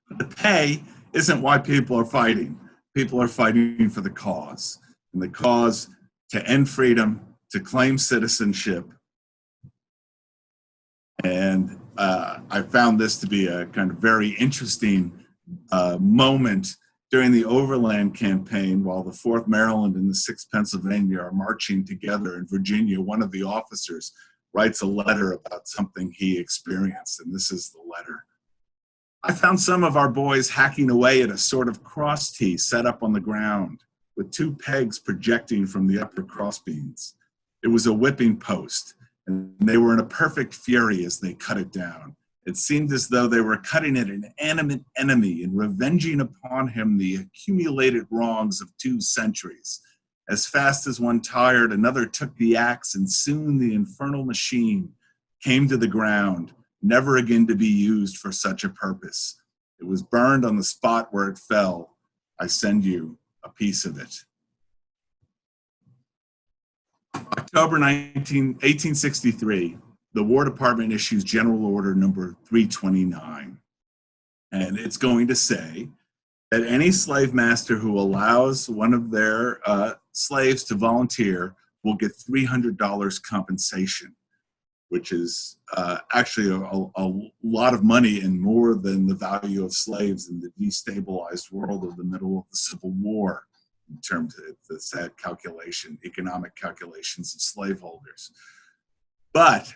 But the pay isn't why people are fighting. People are fighting for the cause, and the cause to end freedom, to claim citizenship. And I found this to be a kind of very interesting moment during the Overland campaign while the 4th Maryland and the 6th Pennsylvania are marching together in Virginia. One of the officers writes a letter about something he experienced, and this is the letter. I found some of our boys hacking away at a sort of cross tee set up on the ground with 2 pegs projecting from the upper crossbeams. It was a whipping post, and they were in a perfect fury as they cut it down. It seemed as though they were cutting at an animate enemy and revenging upon him the accumulated wrongs of 2 centuries. As fast as one tired, another took the axe, and soon the infernal machine came to the ground, never again to be used for such a purpose. It was burned on the spot where it fell. I send you a piece of it. October 1863, the War Department issues General Order number 329. And it's going to say that any slave master who allows one of their slaves to volunteer will get $300 compensation, which is actually a lot of money and more than the value of slaves in the destabilized world of the middle of the Civil War, in terms of the sad calculation, economic calculations of slaveholders. But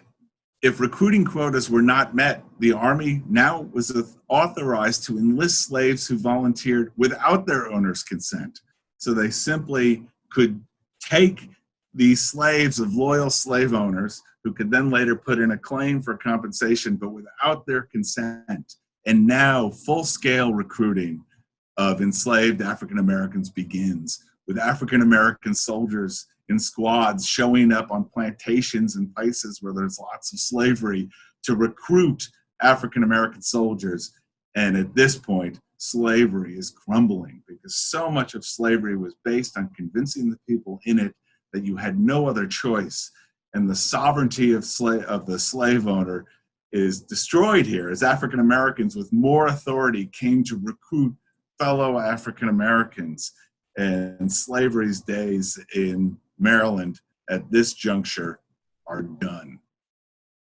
if recruiting quotas were not met, the Army now was authorized to enlist slaves who volunteered without their owner's consent. So they simply could take these slaves of loyal slave owners who could then later put in a claim for compensation, but without their consent. And now full-scale recruiting of enslaved African Americans begins, with African American soldiers in squads showing up on plantations and places where there's lots of slavery to recruit African American soldiers. And at this point, slavery is crumbling because so much of slavery was based on convincing the people in it that you had no other choice. And the sovereignty of the slave owner is destroyed here as African Americans with more authority came to recruit fellow African Americans. And slavery's days in Maryland at this juncture are done.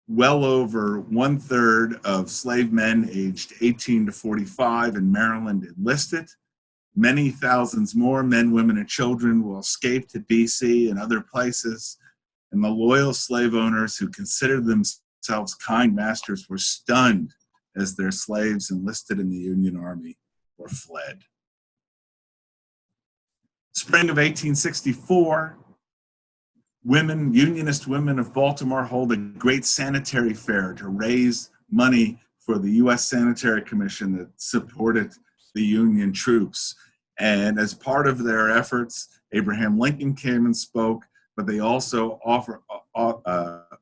Well over 1/3 of slave men aged 18 to 45 in Maryland enlisted. Many thousands more men, women, and children will escape to DC and other places. And the loyal slave owners who considered themselves kind masters were stunned as their slaves enlisted in the Union Army or fled. Spring of 1864, Unionist women of Baltimore hold a great sanitary fair to raise money for the U.S. Sanitary Commission that supported the Union troops. And as part of their efforts, Abraham Lincoln came and spoke, but they also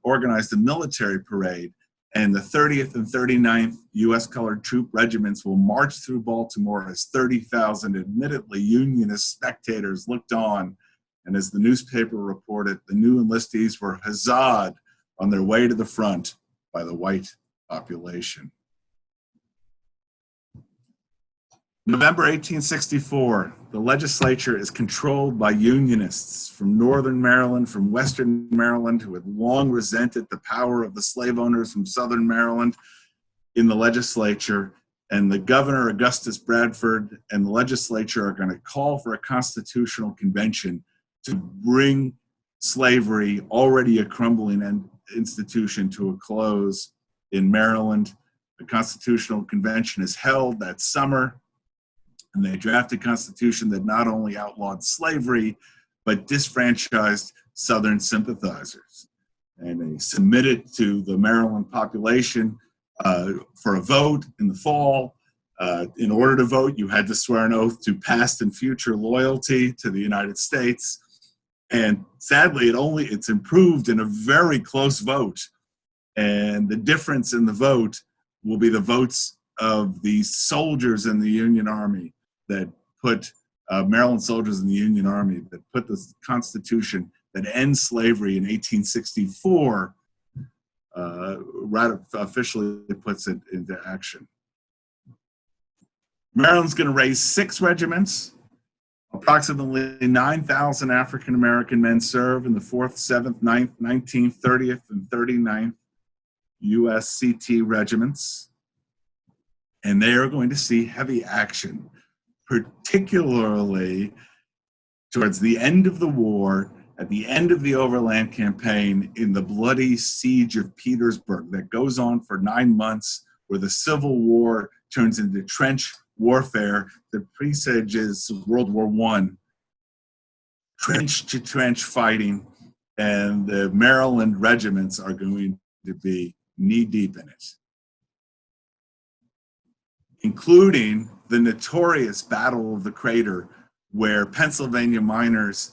organized a military parade. And the 30th and 39th U.S. Colored Troop regiments will march through Baltimore as 30,000 admittedly Unionist spectators looked on. And as the newspaper reported, the new enlistees were huzzaed on their way to the front by the white population. November 1864, the legislature is controlled by Unionists from Northern Maryland, from Western Maryland, who had long resented the power of the slave owners from Southern Maryland in the legislature. And the governor, Augustus Bradford, and the legislature are going to call for a constitutional convention to bring slavery, already a crumbling institution, to a close in Maryland. The Constitutional Convention is held that summer, and they draft a constitution that not only outlawed slavery, but disfranchised Southern sympathizers. And they submit it to the Maryland population for a vote in the fall. In order to vote, you had to swear an oath to past and future loyalty to the United States. And sadly, it's improved in a very close vote. And the difference in the vote will be the votes of the soldiers in the Union Army that put Maryland soldiers in the Union Army that put the Constitution that ends slavery in 1864 officially puts it into action. Maryland's going to raise 6 regiments. Approximately 9,000 African-American men serve in the 4th, 7th, 9th, 19th, 30th, and 39th USCT regiments. And they are going to see heavy action, particularly towards the end of the war, at the end of the Overland Campaign, in the bloody siege of Petersburg that goes on for 9 months, where the Civil War turns into trench warfare that presages World War I, trench-to-trench fighting, and the Maryland regiments are going to be knee-deep in it, including the notorious Battle of the Crater, where Pennsylvania miners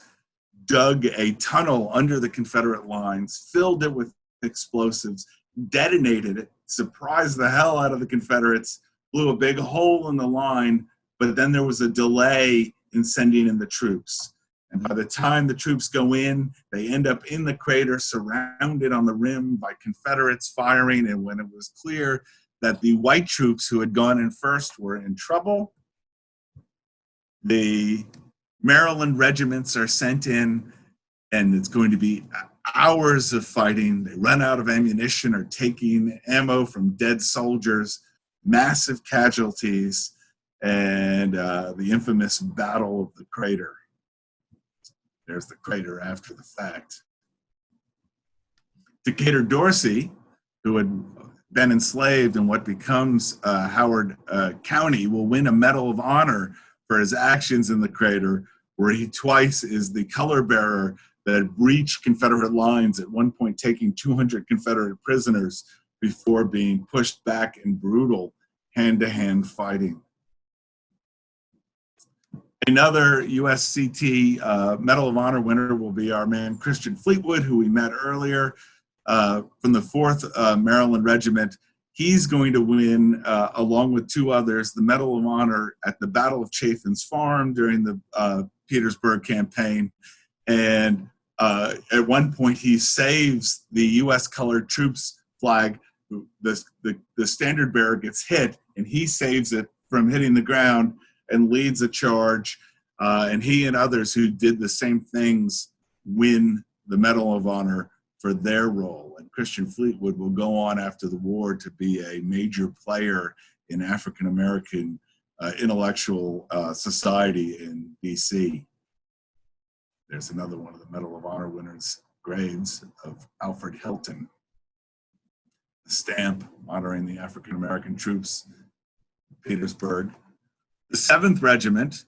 dug a tunnel under the Confederate lines, filled it with explosives, detonated it, surprised the hell out of the Confederates, blew a big hole in the line, but then there was a delay in sending in the troops. And by the time the troops go in, they end up in the crater, surrounded on the rim by Confederates firing. And when it was clear that the white troops who had gone in first were in trouble, the Maryland regiments are sent in, and it's going to be hours of fighting. They run out of ammunition or taking ammo from dead soldiers, massive casualties, and the infamous Battle of the Crater. There's the crater after the fact. Decatur Dorsey, who had been enslaved in what becomes Howard County, will win a Medal of Honor for his actions in the crater, where he twice is the color bearer that breached Confederate lines, at one point taking 200 Confederate prisoners before being pushed back in brutal hand-to-hand fighting. Another USCT Medal of Honor winner will be our man Christian Fleetwood, who we met earlier, from the 4th Maryland Regiment. He's going to win, along with 2 others, the Medal of Honor at the Battle of Chaffin's Farm during the Petersburg campaign. And at one point, he saves the U.S. colored troops flag. The standard bearer gets hit, and he saves it from hitting the ground and leads a charge. And he and others who did the same things win the Medal of Honor for their role. And Christian Fleetwood will go on after the war to be a major player in African-American intellectual society in D.C. There's another one of the Medal of Honor winners' graves of Alfred Hilton. The stamp honoring the African-American troops in Petersburg. The 7th Regiment,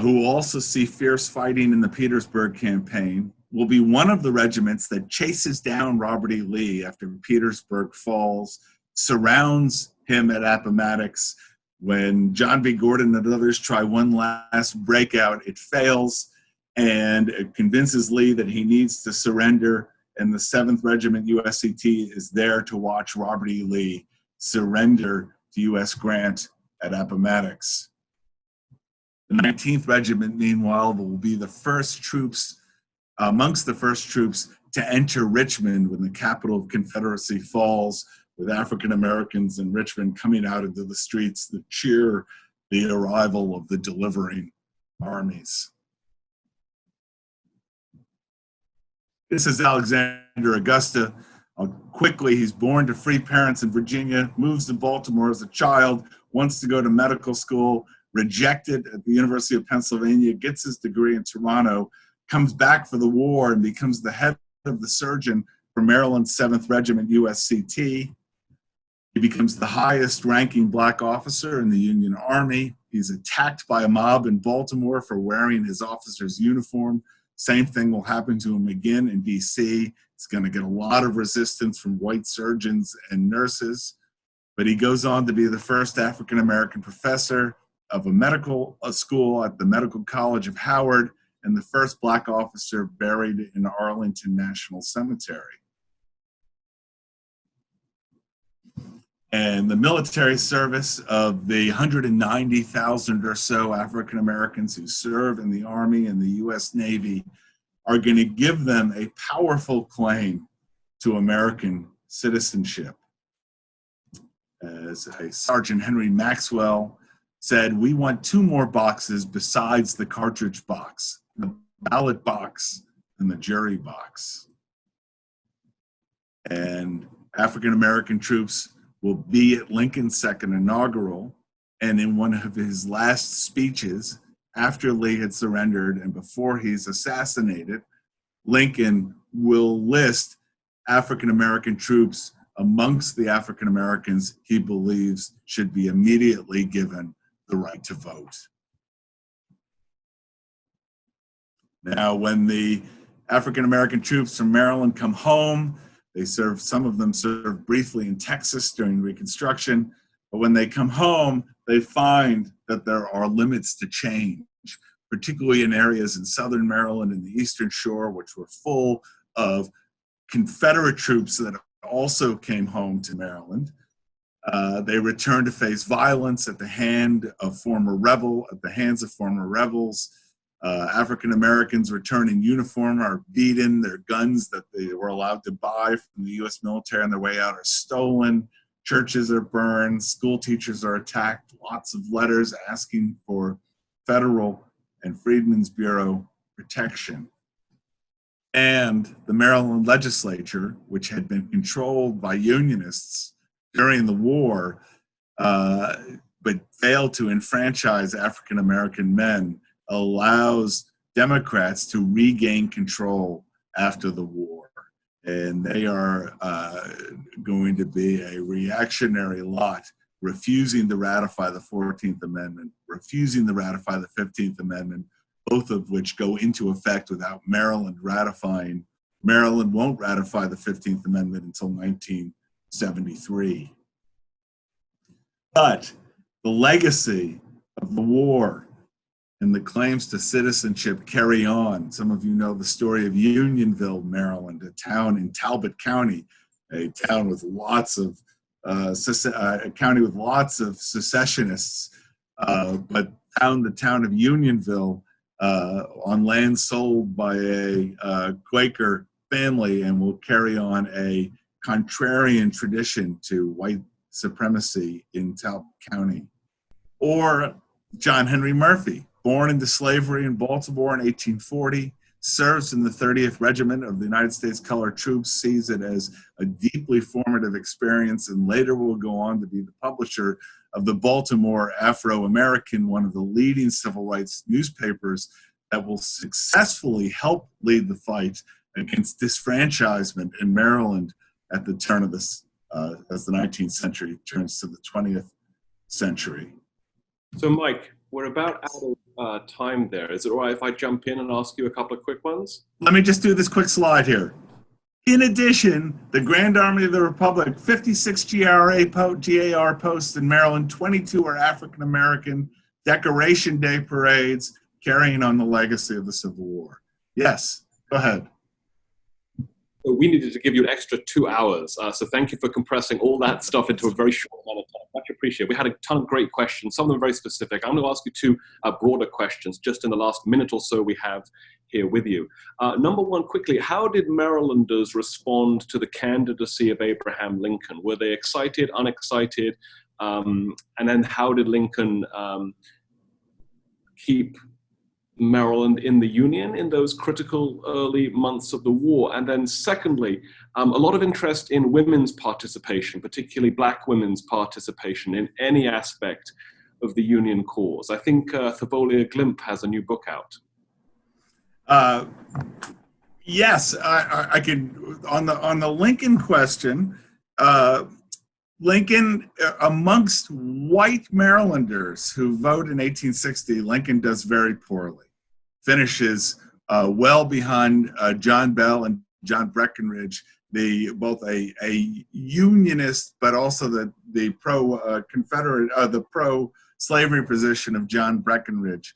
who will also see fierce fighting in the Petersburg campaign, will be one of the regiments that chases down Robert E. Lee after Petersburg falls, surrounds him at Appomattox. When John B. Gordon and others try one last breakout, it fails, and it convinces Lee that he needs to surrender, and the 7th Regiment USCT is there to watch Robert E. Lee surrender to U.S. Grant at Appomattox. The 19th Regiment, meanwhile, will be the first troops, amongst the first troops to enter Richmond when the capital of Confederacy falls, with African Americans in Richmond coming out into the streets to cheer the arrival of the delivering armies. This is Alexander Augusta. Quickly, he's born to free parents in Virginia, moves to Baltimore as a child, wants to go to medical school, rejected at the University of Pennsylvania, gets his degree in Toronto, comes back for the war and becomes the head of the surgeon for Maryland's 7th Regiment USCT. He becomes the highest ranking black officer in the Union Army. He's attacked by a mob in Baltimore for wearing his officer's uniform. Same thing will happen to him again in DC. He's going to get a lot of resistance from white surgeons and nurses, but he goes on to be the first African-American professor of a medical school at the Medical College of Howard and the first black officer buried in Arlington National Cemetery. And the military service of the 190,000 or so African Americans who serve in the Army and the US Navy are going to give them a powerful claim to American citizenship. As Sergeant Henry Maxwell said, we want 2 more boxes besides the cartridge box, the ballot box and the jury box. And African American troops will be at Lincoln's second inaugural, and in one of his last speeches, after Lee had surrendered and before he's assassinated, Lincoln will list African American troops amongst the African Americans he believes should be immediately given the right to vote. Now, when the African American troops from Maryland come home, some of them served briefly in Texas during Reconstruction, but when they come home, they find that there are limits to change, particularly in areas in southern Maryland and the Eastern Shore, which were full of Confederate troops that also came home to Maryland. They returned to face violence at the hands of former rebels. African Americans return in uniform are beaten. Their guns that they were allowed to buy from the U.S. military on their way out are stolen. Churches are burned. School teachers are attacked. Lots of letters asking for federal and Freedmen's Bureau protection. And the Maryland legislature, which had been controlled by Unionists during the war, but failed to enfranchise African American men, allows Democrats to regain control after the war. And they are going to be a reactionary lot, refusing to ratify the 14th Amendment, refusing to ratify the 15th Amendment, both of which go into effect without Maryland ratifying. Maryland won't ratify the 15th Amendment until 1973. But the legacy of the war and the claims to citizenship carry on. Some of you know the story of Unionville, Maryland, a town in Talbot County, a town with lots of secessionists, but found the town of Unionville on land sold by a Quaker family, and will carry on a contrarian tradition to white supremacy in Talbot County. Or John Henry Murphy, born into slavery in Baltimore in 1840, serves in the 30th Regiment of the United States Colored Troops, sees it as a deeply formative experience, and later will go on to be the publisher of the Baltimore Afro-American, one of the leading civil rights newspapers that will successfully help lead the fight against disfranchisement in Maryland at the turn of this, as the 19th century turns to the 20th century. So, Mike, we're about out of time there. Is it all right if I jump in and ask you a couple of quick ones? Let me just do this quick slide here. In addition, the Grand Army of the Republic, 56 GAR posts in Maryland, 22 are African American, Decoration Day parades, carrying on the legacy of the Civil War. Yes, go ahead. We needed to give you an extra 2 hours, so thank you for compressing all that stuff into a very short amount of time. Much appreciated. We had a ton of great questions, some of them very specific. I'm going to ask you 2 broader questions just in the last minute or so we have here with you. Number one, quickly, how did Marylanders respond to the candidacy of Abraham Lincoln? Were they excited, unexcited? And then how did Lincoln keep Maryland in the Union in those critical early months of the war? And then secondly, a lot of interest in women's participation, particularly Black women's participation in any aspect of the Union cause. I think Thavolia Glimp has a new book out. Yes, I could, on the Lincoln question, Lincoln, amongst white Marylanders who vote in 1860, Lincoln does very poorly. Finishes well behind John Bell and John Breckinridge, both a Unionist, but also the pro-Confederate, the pro-slavery position of John Breckinridge.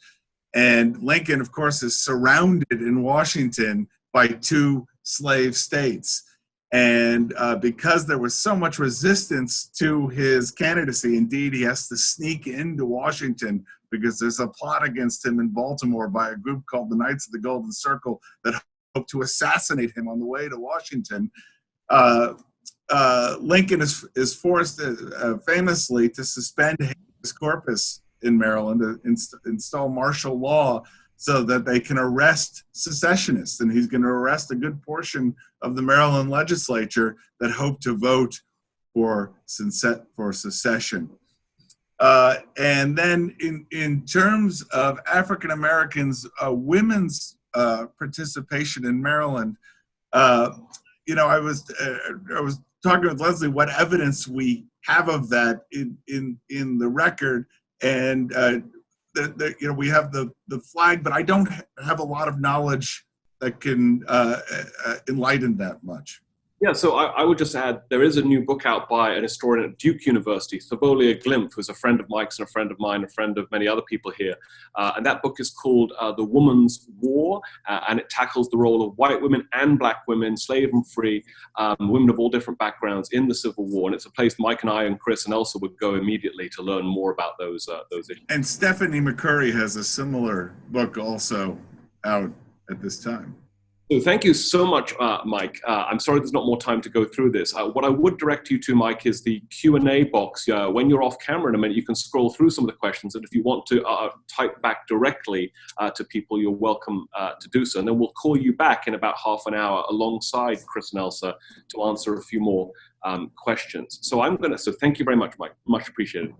And Lincoln, of course, is surrounded in Washington by two slave states. And because there was so much resistance to his candidacy, indeed, he has to sneak into Washington because there's a plot against him in Baltimore by a group called the Knights of the Golden Circle that hope to assassinate him on the way to Washington. Lincoln is forced famously to suspend habeas corpus in Maryland, to install martial law so that they can arrest secessionists. And he's going to arrest a good portion of the Maryland legislature that hope to vote for secession. And then in terms of African Americans, women's participation in Maryland, you know, I was talking with Leslie what evidence we have of that in the record, and you know, we have the flag, but I don't have a lot of knowledge that can enlighten that much. Yeah, so I would just add, there is a new book out by an historian at Duke University, Thavolia Glimp, who's a friend of Mike's and a friend of mine, a friend of many other people here. And that book is called The Woman's War, and it tackles the role of white women and Black women, slave and free, women of all different backgrounds in the Civil War. And it's a place Mike and I and Chris and Elsa would go immediately to learn more about those issues. And Stephanie McCurry has a similar book also out at this time. So thank you so much, Mike. I'm sorry there's not more time to go through this. What I would direct you to, Mike, is the Q&A box. When you're off camera in a minute, you can scroll through some of the questions. And if you want to type back directly to people, you're welcome to do so. And then we'll call you back in about half an hour alongside Chris and Elsa to answer a few more questions. So thank you very much, Mike. Much appreciated.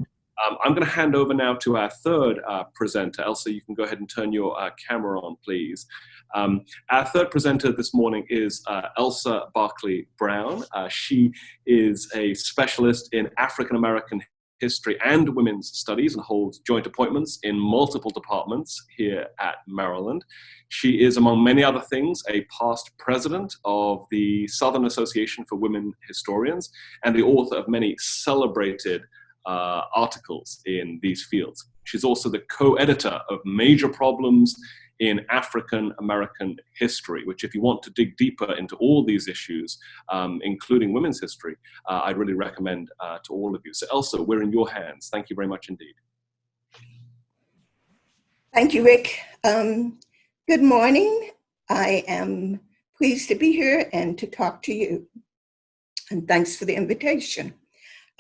I'm going to hand over now to our third presenter. Elsa, you can go ahead and turn your camera on, please. Our third presenter this morning is Elsa Barkley Brown. She is a specialist in African American history and women's studies and holds joint appointments in multiple departments here at Maryland. She is, among many other things, a past president of the Southern Association for Women Historians and the author of many celebrated articles in these fields. She's also the co-editor of Major Problems in African American History, which, if you want to dig deeper into all these issues, including women's history, I'd really recommend to all of you. So Elsa, we're in your hands. Thank you very much indeed. Thank you, Rick. Good morning. I am pleased to be here and to talk to you. And thanks for the invitation.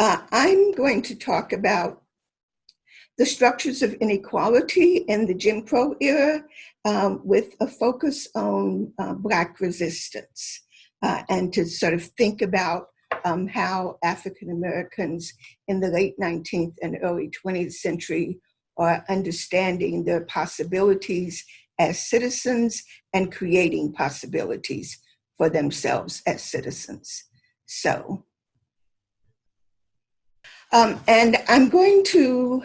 I'm going to talk about the structures of inequality in the Jim Crow era with a focus on Black resistance and to sort of think about how African Americans in the late 19th and early 20th century are understanding their possibilities as citizens and creating possibilities for themselves as citizens. So, and I'm going to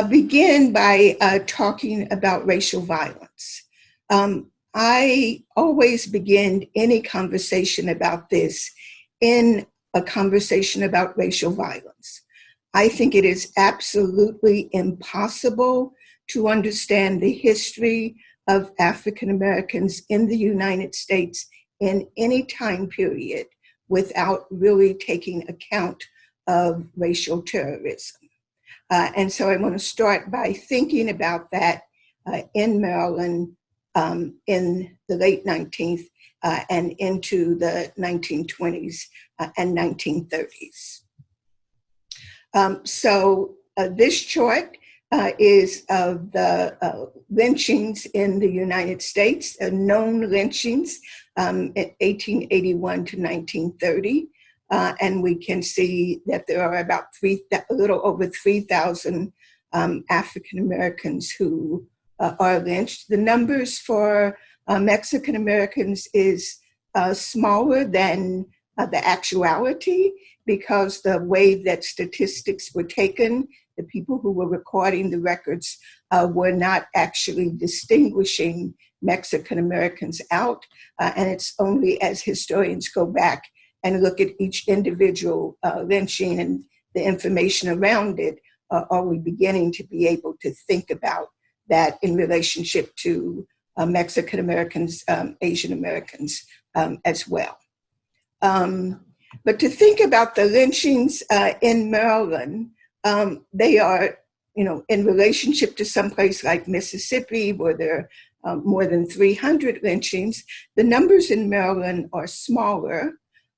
begin by talking about racial violence. I always begin any conversation about this in a conversation about racial violence. I think it is absolutely impossible to understand the history of African Americans in the United States in any time period without really taking account of racial terrorism. And so I want to start by thinking about that in Maryland in the late 19th and into the 1920s and 1930s. So this chart is of the lynchings in the United States, known lynchings in 1881 to 1930. And we can see that there are about a little over 3,000 African Americans who are lynched. The numbers for Mexican Americans is smaller than the actuality, because the way that statistics were taken, the people who were recording the records were not actually distinguishing Mexican Americans out. And it's only as historians go back and look at each individual lynching and the information around it, are we beginning to be able to think about that in relationship to Mexican Americans, Asian Americans as well. But to think about the lynchings in Maryland, they are, in relationship to someplace like Mississippi, where there are more than 300 lynchings. The numbers in Maryland are smaller.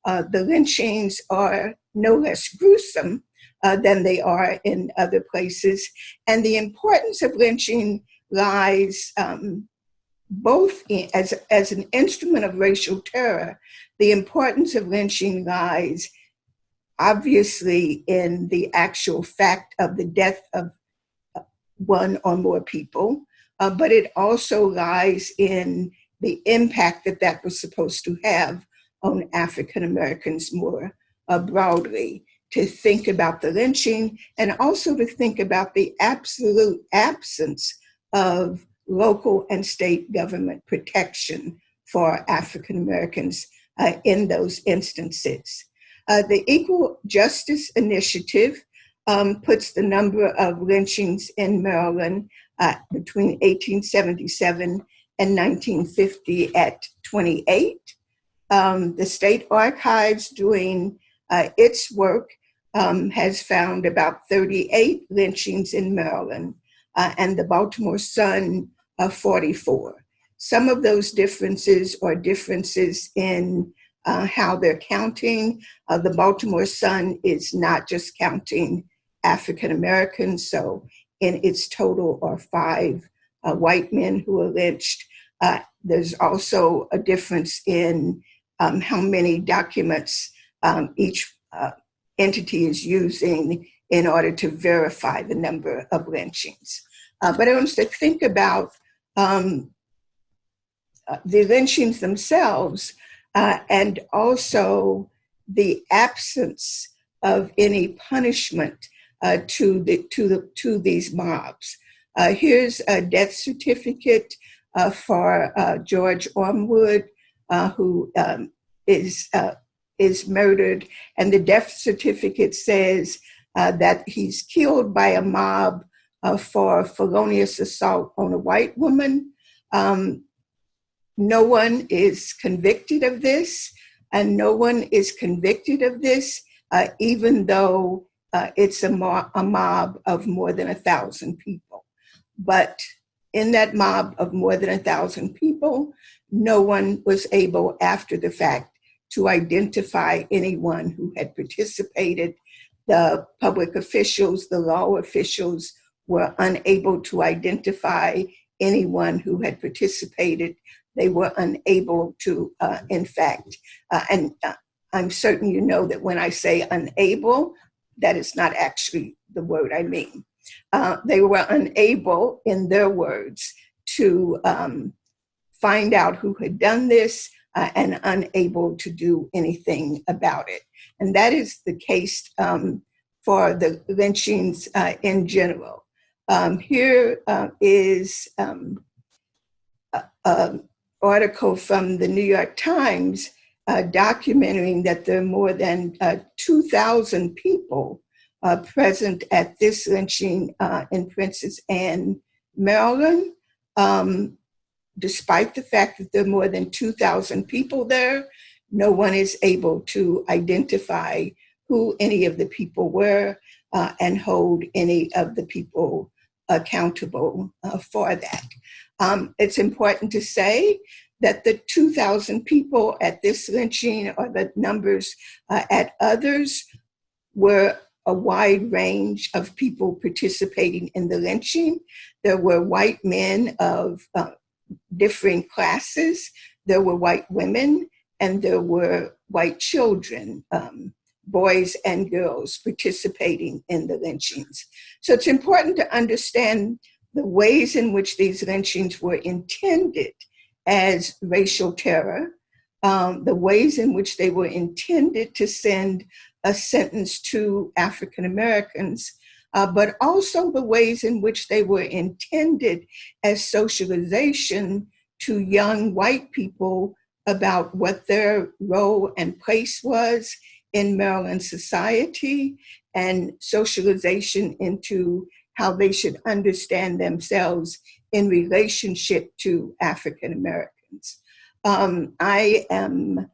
The lynchings are no less gruesome than they are in other places. And the importance of lynching lies both as an instrument of racial terror. The importance of lynching lies obviously in the actual fact of the death of one or more people, but it also lies in the impact that that was supposed to have on African Americans more broadly, to think about the lynching and also to think about the absolute absence of local and state government protection for African Americans in those instances. The Equal Justice Initiative puts the number of lynchings in Maryland between 1877 and 1950 at 28. The State Archives, doing its work, has found about 38 lynchings in Maryland, and the Baltimore Sun 44. Some of those differences are differences in how they're counting. The Baltimore Sun is not just counting African Americans, so in its total are 5 white men who are lynched. There's also a difference in how many documents each entity is using in order to verify the number of lynchings. But I want us to think about the lynchings themselves and also the absence of any punishment to these mobs. Here's a death certificate for George Ormwood, who is murdered, and the death certificate says that he's killed by a mob for felonious assault on a white woman. No one is convicted of this, and no one is convicted of this, even though it's a mob of more than 1,000 people. But in that mob of more than 1,000 people, no one was able, after the fact, to identify anyone who had participated. The public officials, the law officials, were unable to identify anyone who had participated. They were unable to, in fact, and I'm certain you know that when I say unable, that is not actually the word I mean. They were unable, in their words, to find out who had done this and unable to do anything about it. And that is the case for the lynchings in general. Here is an article from the New York Times documenting that there are more than 2,000 people present at this lynching in Princess Anne, Maryland. Despite the fact that there are more than 2,000 people there, no one is able to identify who any of the people were and hold any of the people accountable for that. It's important to say that the 2,000 people at this lynching, or the numbers at others, were a wide range of people participating in the lynching. There were white men of differing classes, there were white women, and there were white children, boys and girls participating in the lynchings. So it's important to understand the ways in which these lynchings were intended as racial terror, the ways in which they were intended to send a sentence to African Americans, but also the ways in which they were intended as socialization to young white people about what their role and place was in Maryland society, and socialization into how they should understand themselves in relationship to African Americans. I am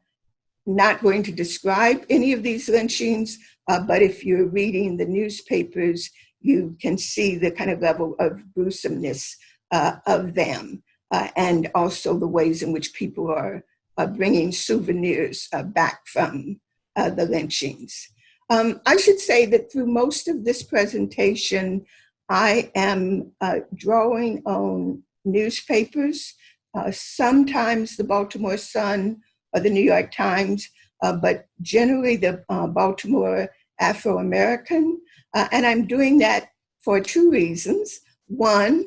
not going to describe any of these lynchings, but if you're reading the newspapers, you can see the kind of level of gruesomeness of them, and also the ways in which people are bringing souvenirs back from the lynchings. I should say that through most of this presentation, I am drawing on newspapers, sometimes the Baltimore Sun or the New York Times, but generally the Baltimore Afro-American. And I'm doing that for two reasons. One,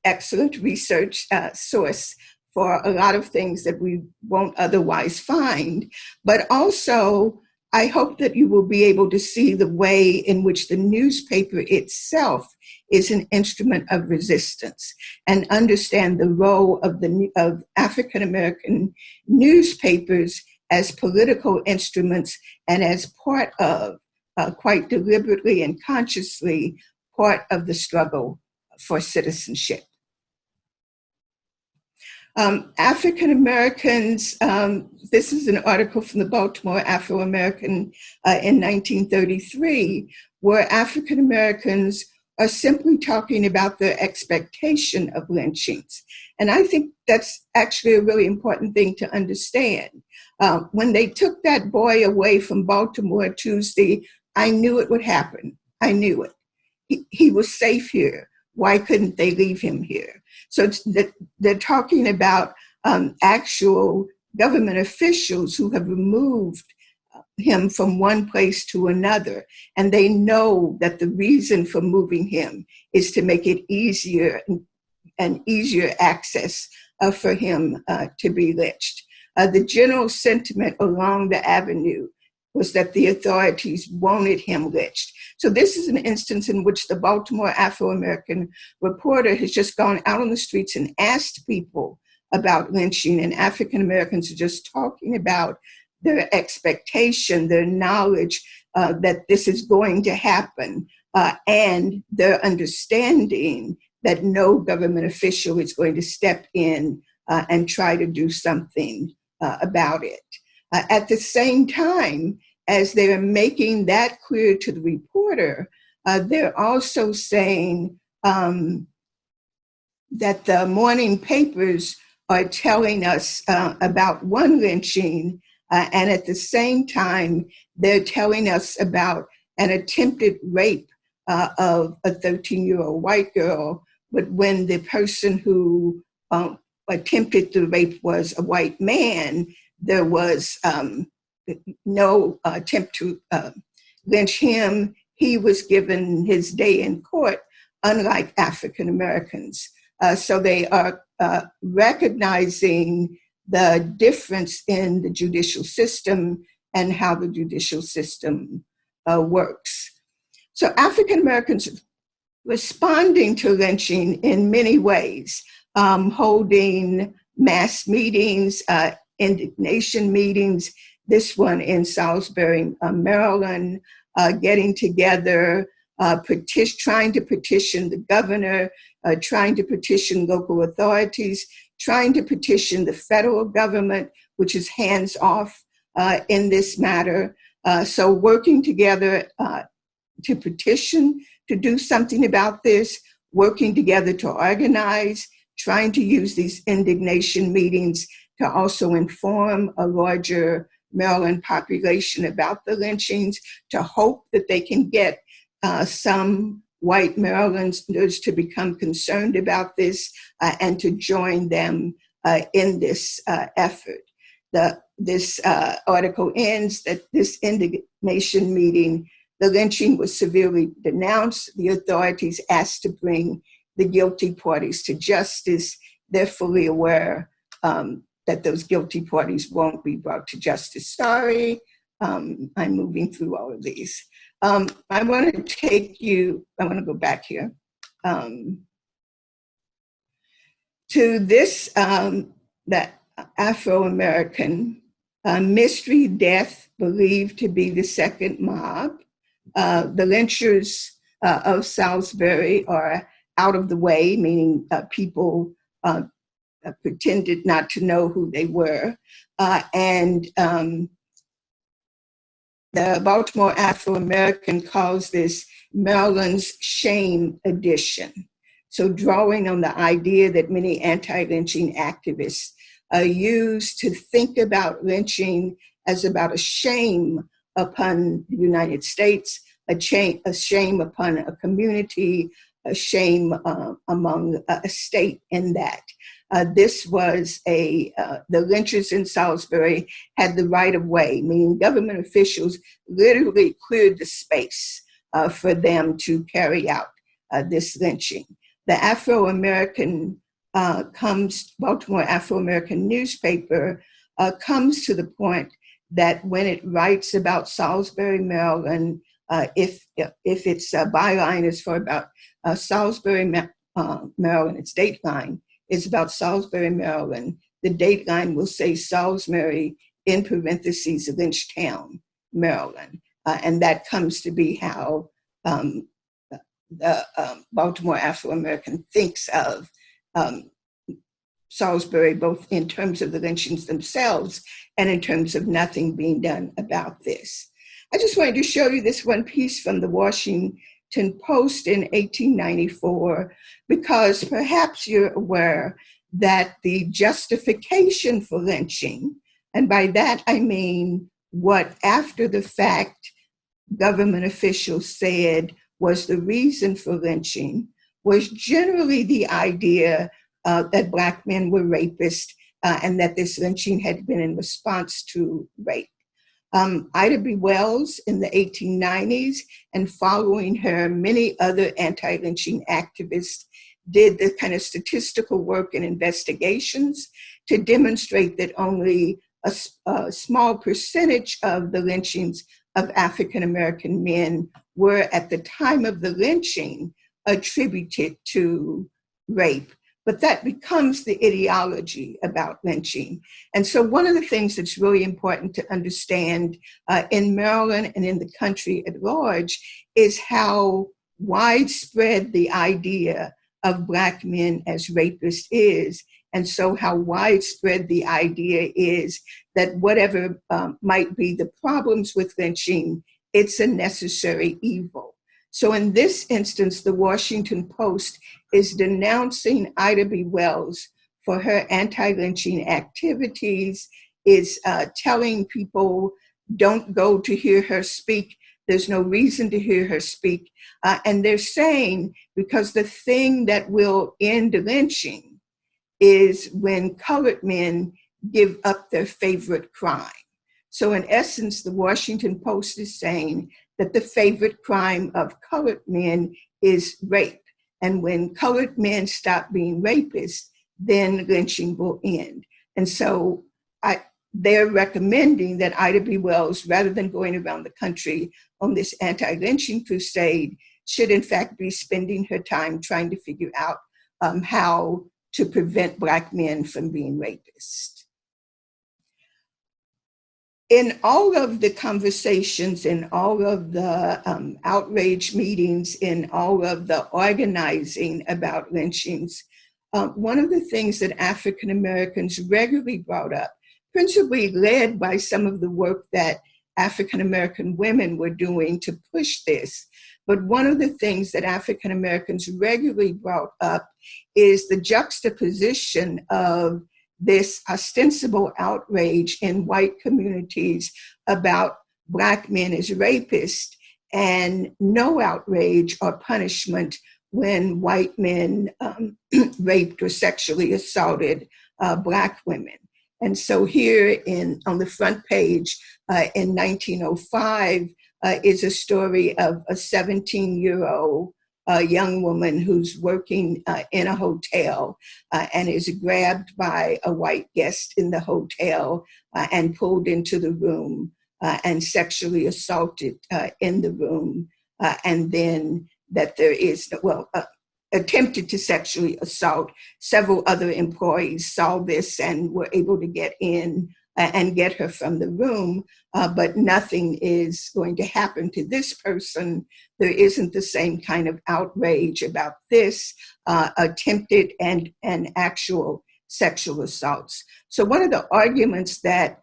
excellent research source for a lot of things that we won't otherwise find, but also I hope that you will be able to see the way in which the newspaper itself is an instrument of resistance, and understand the role of African American newspapers as political instruments and as part of, quite deliberately and consciously, part of the struggle for citizenship. African Americans, this is an article from the Baltimore Afro-American in 1933, where African Americans are simply talking about their expectation of lynchings. And I think that's actually a really important thing to understand. When they took that boy away from Baltimore Tuesday, I knew it would happen. I knew it. He was safe here. Why couldn't they leave him here? So they're talking about actual government officials who have removed him from one place to another. And they know that the reason for moving him is to make it easier and easier access for him to be lynched. The general sentiment along the avenue was that the authorities wanted him lynched. So this is an instance in which the Baltimore Afro-American Reporter has just gone out on the streets and asked people about lynching, and African Americans are just talking about their expectation, their knowledge that this is going to happen, and their understanding that no government official is going to step in and try to do something about it. At the same time, as they're making that clear to the reporter, they're also saying that the morning papers are telling us about one lynching, and at the same time, they're telling us about an attempted rape of a 13-year-old white girl, but when the person who attempted the rape was a white man, there was no attempt to lynch him. He was given his day in court, unlike African Americans. So they are recognizing the difference in the judicial system and how the judicial system works. So African Americans responding to lynching in many ways, holding mass meetings, indignation meetings, this one in Salisbury, Maryland, getting together, trying to petition the governor, trying to petition local authorities, trying to petition the federal government, which is hands off in this matter. So working together to petition, to do something about this, working together to organize, trying to use these indignation meetings to also inform a larger Maryland population about the lynchings, to hope that they can get some white Marylanders to become concerned about this and to join them in this effort. This article ends that this indignation meeting, the lynching was severely denounced. The authorities asked to bring the guilty parties to justice. They're fully aware that those guilty parties won't be brought to justice. Sorry, I'm moving through all of these. I want to go back here to this, that Afro-American mystery death believed to be the second mob. The lynchers of Salisbury are out of the way, meaning people pretended not to know who they were. And the Baltimore Afro-American calls this Maryland's shame edition. So drawing on the idea that many anti-lynching activists use to think about lynching as about a shame upon the United States, a shame upon a community, a shame among a state in that. This was the lynchers in Salisbury had the right of way, meaning government officials literally cleared the space for them to carry out this lynching. The Afro-American Baltimore Afro-American newspaper comes to the point that when it writes about Salisbury, Maryland, if its byline is for about Salisbury, Maryland, its dateline is about Salisbury, Maryland, the dateline will say Salisbury in parentheses Lynchtown, Maryland. And that comes to be how the Baltimore Afro-American thinks of Salisbury, both in terms of the lynchings themselves and in terms of nothing being done about this. I just wanted to show you this one piece from the Washington Post in 1894, because perhaps you're aware that the justification for lynching, and by that I mean what after the fact government officials said was the reason for lynching, was generally the idea that Black men were rapists and that this lynching had been in response to rape. Ida B. Wells in the 1890s and following her, many other anti-lynching activists did the kind of statistical work and investigations to demonstrate that only a small percentage of the lynchings of African-American men were at the time of the lynching attributed to rape. But that becomes the ideology about lynching. And so one of the things that's really important to understand in Maryland and in the country at large is how widespread the idea of Black men as rapists is. And so how widespread the idea is that whatever might be the problems with lynching, it's a necessary evil. So in this instance, the Washington Post is denouncing Ida B. Wells for her anti-lynching activities, is telling people don't go to hear her speak. There's no reason to hear her speak. And they're saying, because the thing that will end lynching is when colored men give up their favorite crime. So in essence, the Washington Post is saying that the favorite crime of colored men is rape. And when colored men stop being rapists, then lynching will end. And so they're recommending that Ida B. Wells, rather than going around the country on this anti-lynching crusade, should in fact be spending her time trying to figure out how to prevent Black men from being rapists. In all of the conversations, in all of the outrage meetings, in all of the organizing about lynchings, one of the things that African Americans regularly brought up, principally led by some of the work that African American women were doing to push this, but one of the things that African Americans regularly brought up is the juxtaposition of this ostensible outrage in white communities about Black men as rapists and no outrage or punishment when white men raped or sexually assaulted Black women. And so here on the front page in 1905 is a story of a 17-year-old young woman who's working in a hotel and is grabbed by a white guest in the hotel and pulled into the room and sexually assaulted in the room. And then that there is, attempted to sexually assault. Several other employees saw this and were able to get in and get her from the room, but nothing is going to happen to this person. There isn't the same kind of outrage about this attempted and actual sexual assaults. So one of the arguments that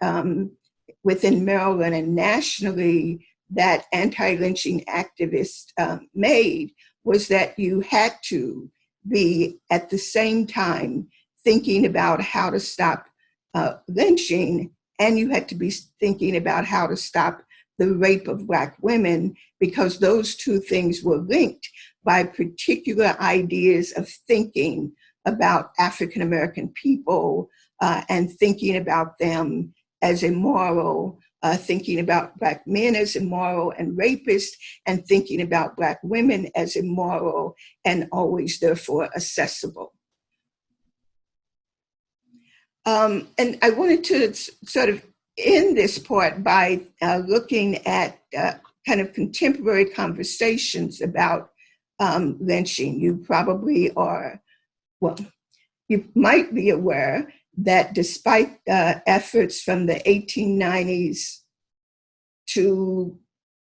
within Maryland and nationally that anti-lynching activists made was that you had to be at the same time thinking about how to stop lynching, and you had to be thinking about how to stop the rape of Black women, because those two things were linked by particular ideas of thinking about African American people and thinking about them as immoral, thinking about Black men as immoral and rapists, and thinking about Black women as immoral and always therefore accessible. And I wanted to sort of end this part by looking at kind of contemporary conversations about lynching. You probably are, well, you might be aware that despite efforts from the 1890s to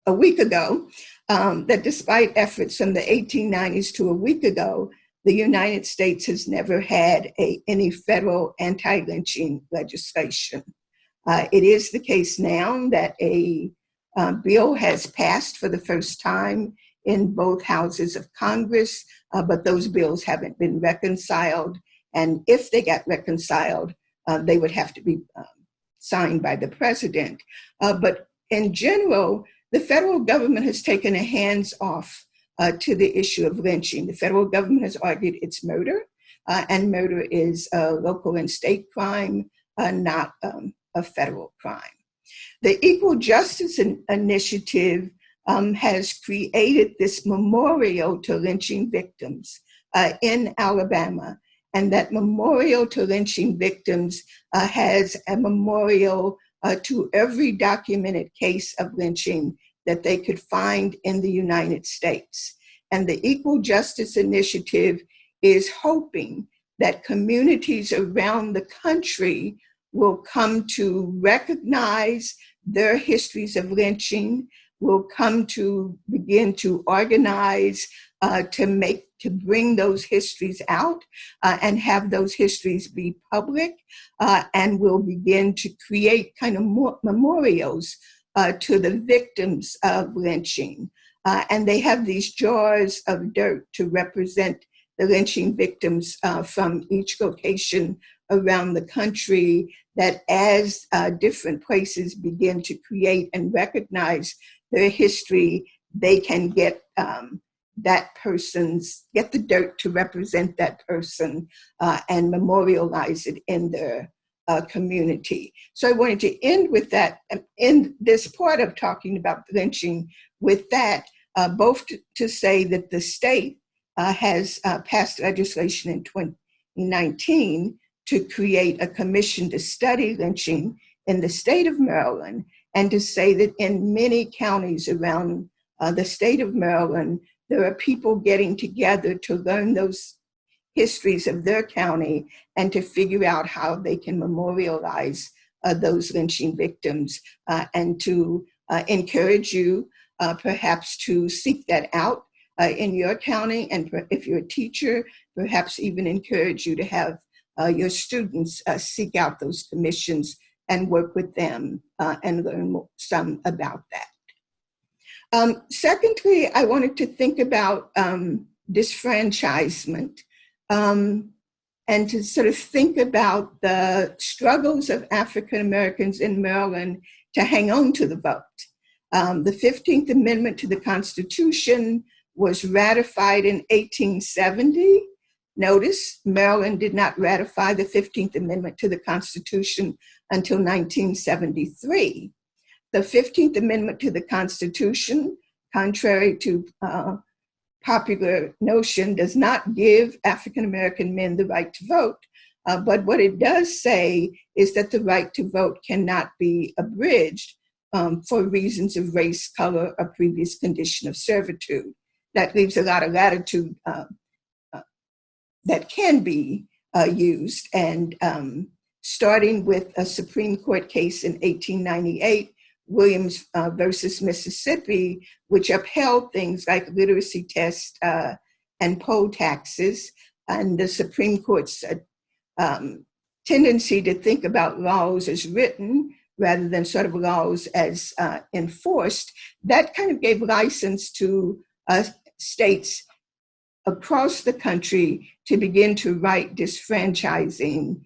a week ago, that despite efforts from the 1890s to a week ago, the United States has never had any federal anti-lynching legislation. It is the case now that a bill has passed for the first time in both houses of Congress, but those bills haven't been reconciled. And if they got reconciled, they would have to be signed by the president. But in general, the federal government has taken a hands-off to the issue of lynching. The federal government has argued it's murder, and murder is a local and state crime, not a federal crime. The Equal Justice Initiative has created this memorial to lynching victims in Alabama. And that memorial to lynching victims has a memorial to every documented case of lynching that they could find in the United States. And the Equal Justice Initiative is hoping that communities around the country will come to recognize their histories of lynching, will come to begin to organize to bring those histories out and have those histories be public, and will begin to create kind of more memorials to the victims of lynching. And they have these jars of dirt to represent the lynching victims from each location around the country, that as different places begin to create and recognize their history, they can get get the dirt to represent that person and memorialize it in their community. So I wanted to end with that, in this part of talking about lynching with that, both to say that the state has passed legislation in 2019 to create a commission to study lynching in the state of Maryland, and to say that in many counties around the state of Maryland, there are people getting together to learn those histories of their county and to figure out how they can memorialize those lynching victims, and to encourage you perhaps to seek that out in your county. And if you're a teacher, perhaps even encourage you to have your students seek out those commissions and work with them and learn some about that. Secondly, I wanted to think about disfranchisement and to sort of think about the struggles of African Americans in Maryland to hang on to the vote. The 15th Amendment to the Constitution was ratified in 1870. Notice, Maryland did not ratify the 15th Amendment to the Constitution until 1973. The 15th Amendment to the Constitution, contrary to popular notion, does not give African-American men the right to vote. But what it does say is that the right to vote cannot be abridged for reasons of race, color, or previous condition of servitude. That leaves a lot of latitude that can be used. And starting with a Supreme Court case in 1898, Williams versus Mississippi, which upheld things like literacy tests and poll taxes, and the Supreme Court's tendency to think about laws as written rather than sort of laws as enforced, that kind of gave license to states across the country to begin to write disfranchising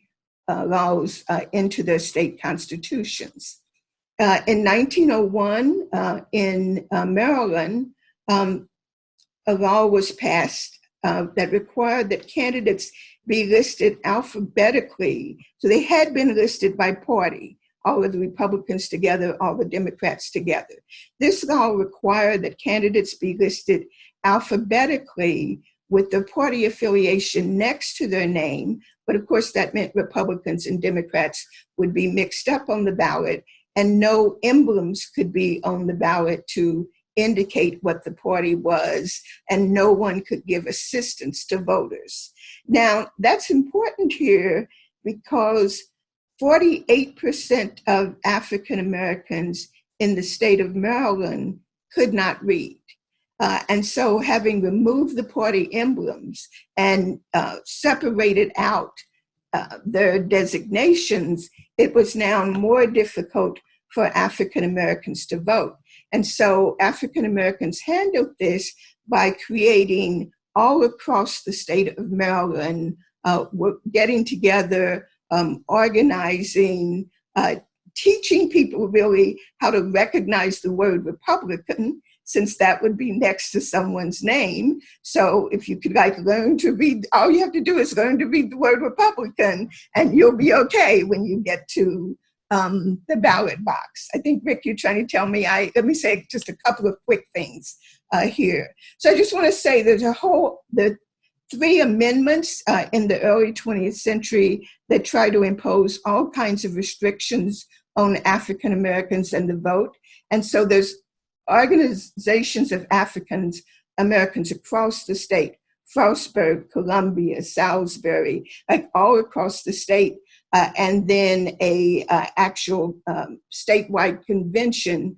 laws into their state constitutions. In 1901, in Maryland, a law was passed that required that candidates be listed alphabetically. So they had been listed by party, all of the Republicans together, all the Democrats together. This law required that candidates be listed alphabetically with the party affiliation next to their name. But of course, that meant Republicans and Democrats would be mixed up on the ballot, and no emblems could be on the ballot to indicate what the party was, and no one could give assistance to voters. Now, that's important here because 48% of African Americans in the state of Maryland could not read. And so having removed the party emblems and separated out their designations, it was now more difficult for African Americans to vote. And so African Americans handled this by creating all across the state of Maryland, getting together, organizing, teaching people really how to recognize the word Republican, since that would be next to someone's name. So if you could learn to read, all you have to do is learn to read the word Republican, and you'll be okay when you get to the ballot box. I think, Rick, you're trying to tell me, let me say just a couple of quick things here. So I just want to say there's the 3 amendments in the early 20th century that try to impose all kinds of restrictions on African Americans and the vote. And so there's organizations of African Americans across the state, Frostburg, Columbia, Salisbury, like all across the state, and then a actual statewide convention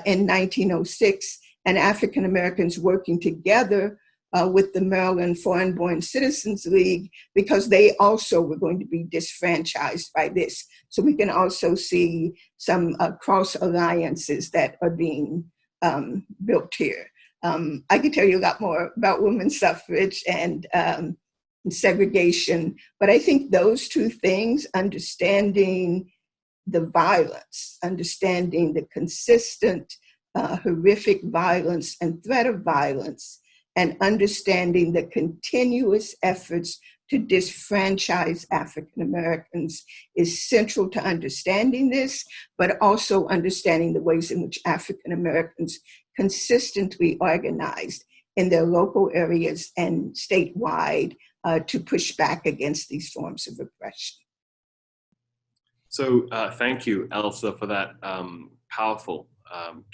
in 1906, and African Americans working together with the Maryland Foreign Born Citizens League, because they also were going to be disfranchised by this. So we can also see some cross alliances that are being built here. I could tell you a lot more about women's suffrage and segregation, but I think those 2 things, understanding the violence, understanding the consistent horrific violence and threat of violence, and understanding the continuous efforts to disfranchise African Americans is central to understanding this, but also understanding the ways in which African Americans consistently organized in their local areas and statewide to push back against these forms of oppression. So thank you, Elsa, for that powerful,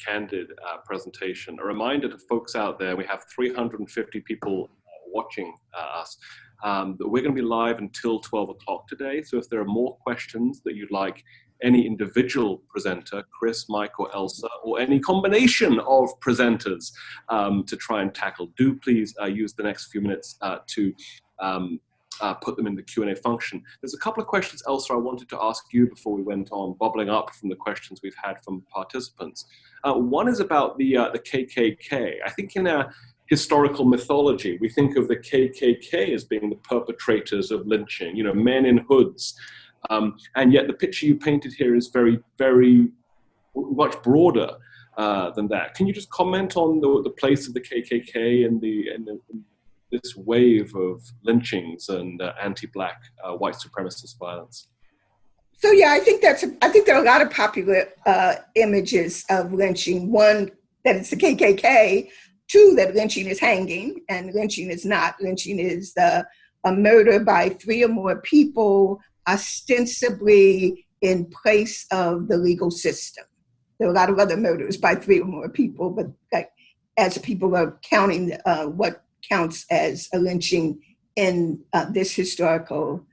candid presentation. A reminder to folks out there, we have 350 people watching us. We're going to be live until 12 o'clock today. So if there are more questions that you'd like any individual presenter, Chris, Mike, or Elsa, or any combination of presenters to try and tackle, do please use the next few minutes to put them in the Q&A function. There's a couple of questions, Elsa, I wanted to ask you before we went on, bubbling up from the questions we've had from participants. One is about the KKK. I think in our historical mythology, we think of the KKK as being the perpetrators of lynching, you know, men in hoods. And yet the picture you painted here is very, very much broader. than that. Can you just comment on the place of the KKK in this wave of lynchings and anti-Black white supremacist violence? So yeah, I think there are a lot of popular images of lynching. One, that it's the KKK. Two, that lynching is hanging, and lynching is not. Lynching is a murder by 3 or more people, ostensibly in place of the legal system. There are a lot of other murders by 3 or more people, but like, as people are counting what counts as a lynching in this historical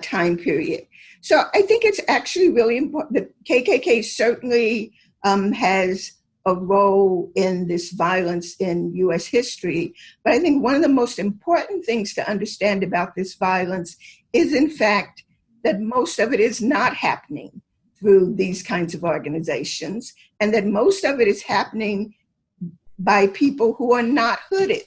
time period. So I think it's actually really important. The KKK certainly has a role in this violence in US history, but I think one of the most important things to understand about this violence is, in fact, that most of it is not happening through these kinds of organizations, and that most of it is happening by people who are not hooded,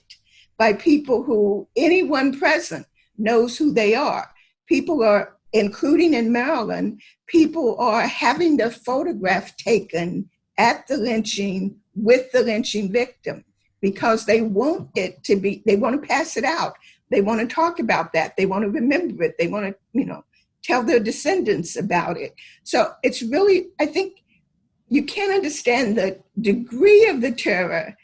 by people who anyone present knows who they are. People are, including in Maryland, people are having their photograph taken at the lynching with the lynching victim because they want it to be, they want to pass it out. They want to talk about that. They want to remember it. They want to, tell their descendants about it. So it's really, I think you can't understand the degree of the terror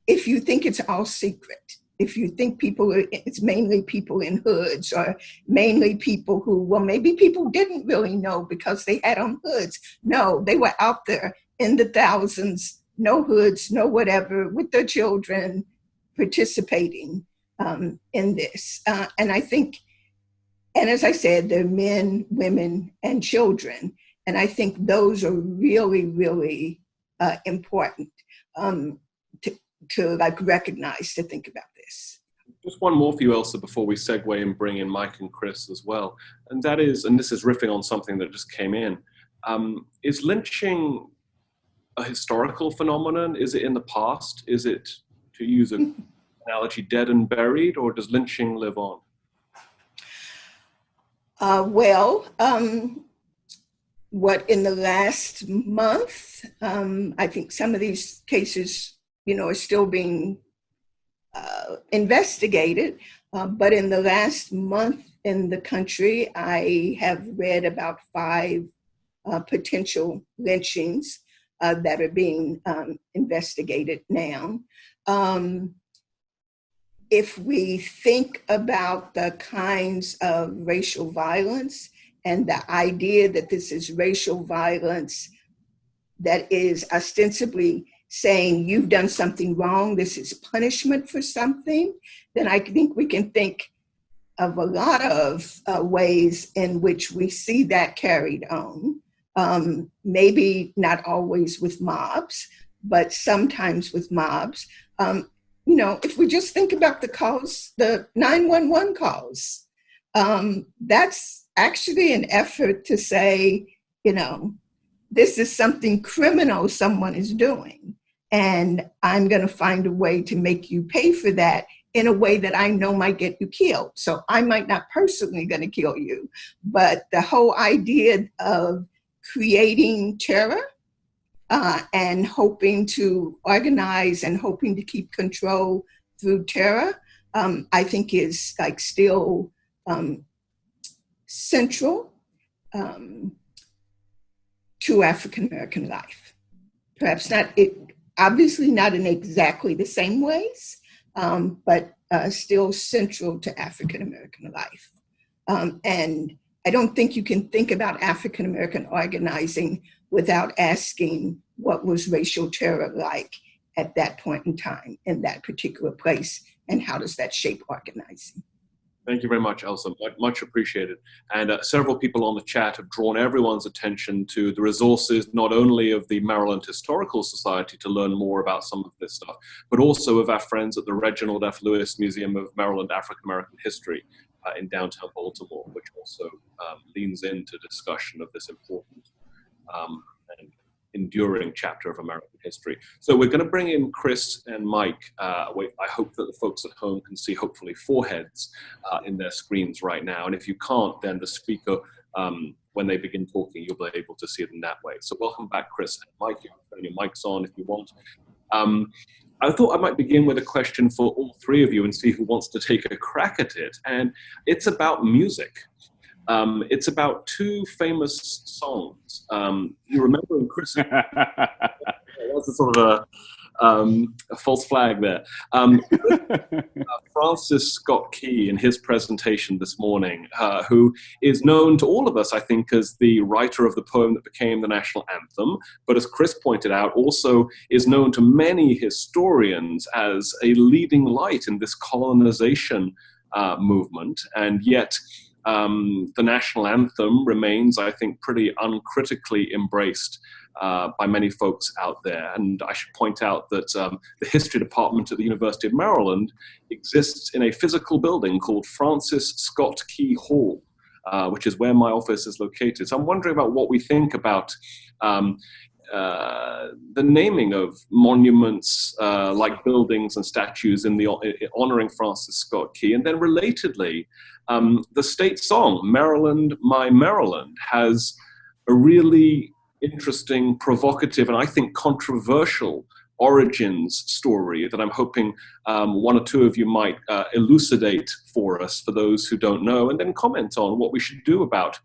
if you think it's all secret. If you think it's mainly people in hoods, or mainly people who, well, maybe people didn't really know because they had on hoods. No, they were out there in the thousands, no hoods, no whatever, with their children participating in this. And I think, and as I said, they're men, women, and children. And I think those are really, really important to like recognize, to think about this. Just one more for you, Elsa, before we segue and bring in Mike and Chris as well. And that is, and this is riffing on something that just came in, is lynching a historical phenomenon? Is it in the past? Is it, to use an analogy, dead and buried, or does lynching live on? What in the last month, I think some of these cases, are still being investigated. But in the last month in the country, I have read about 5 potential lynchings that are being investigated now. If we think about the kinds of racial violence and the idea that this is racial violence that is ostensibly saying you've done something wrong, this is punishment for something, then I think we can think of a lot of ways in which we see that carried on. Maybe not always with mobs, but sometimes with mobs. If we just think about the calls, the 911 calls, that's actually an effort to say, this is something criminal someone is doing, and I'm going to find a way to make you pay for that in a way that I know might get you killed. So I might not personally going to kill you, but the whole idea of creating terror and hoping to organize and hoping to keep control through terror, I think is like still central to African-American life. Perhaps obviously not in exactly the same ways, but still central to African-American life. And I don't think you can think about African-American organizing without asking what was racial terror like at that point in time, in that particular place, and how does that shape organizing? Thank you very much, Elsa. Much appreciated. And several people on the chat have drawn everyone's attention to the resources, not only of the Maryland Historical Society to learn more about some of this stuff, but also of our friends at the Reginald F. Lewis Museum of Maryland African American History in downtown Baltimore, which also leans into discussion of this important and enduring chapter of American history. So we're going to bring in Chris and Mike. I hope that the folks at home can see hopefully 4 heads in their screens right now. And if you can't, then the speaker when they begin talking, you'll be able to see them that way. So welcome back, Chris and Mike. You can turn your mics on if you want. I thought I might begin with a question for all three of you and see who wants to take a crack at it. And it's about music. It's about two famous songs. You remember, Chris? That's a sort of a false flag there. Francis Scott Key, in his presentation this morning, who is known to all of us, I think, as the writer of the poem that became the national anthem, but as Chris pointed out, also is known to many historians as a leading light in this colonization movement, and yet the national anthem remains, I think, pretty uncritically embraced by many folks out there. And I should point out that the history department at the University of Maryland exists in a physical building called Francis Scott Key Hall, which is where my office is located. So I'm wondering about what we think about the naming of monuments like buildings and statues in the honoring Francis Scott Key. And then relatedly, the state song, Maryland, My Maryland, has a really interesting, provocative, and I think controversial origins story that I'm hoping one or two of you might elucidate for us, for those who don't know, and then comment on what we should do about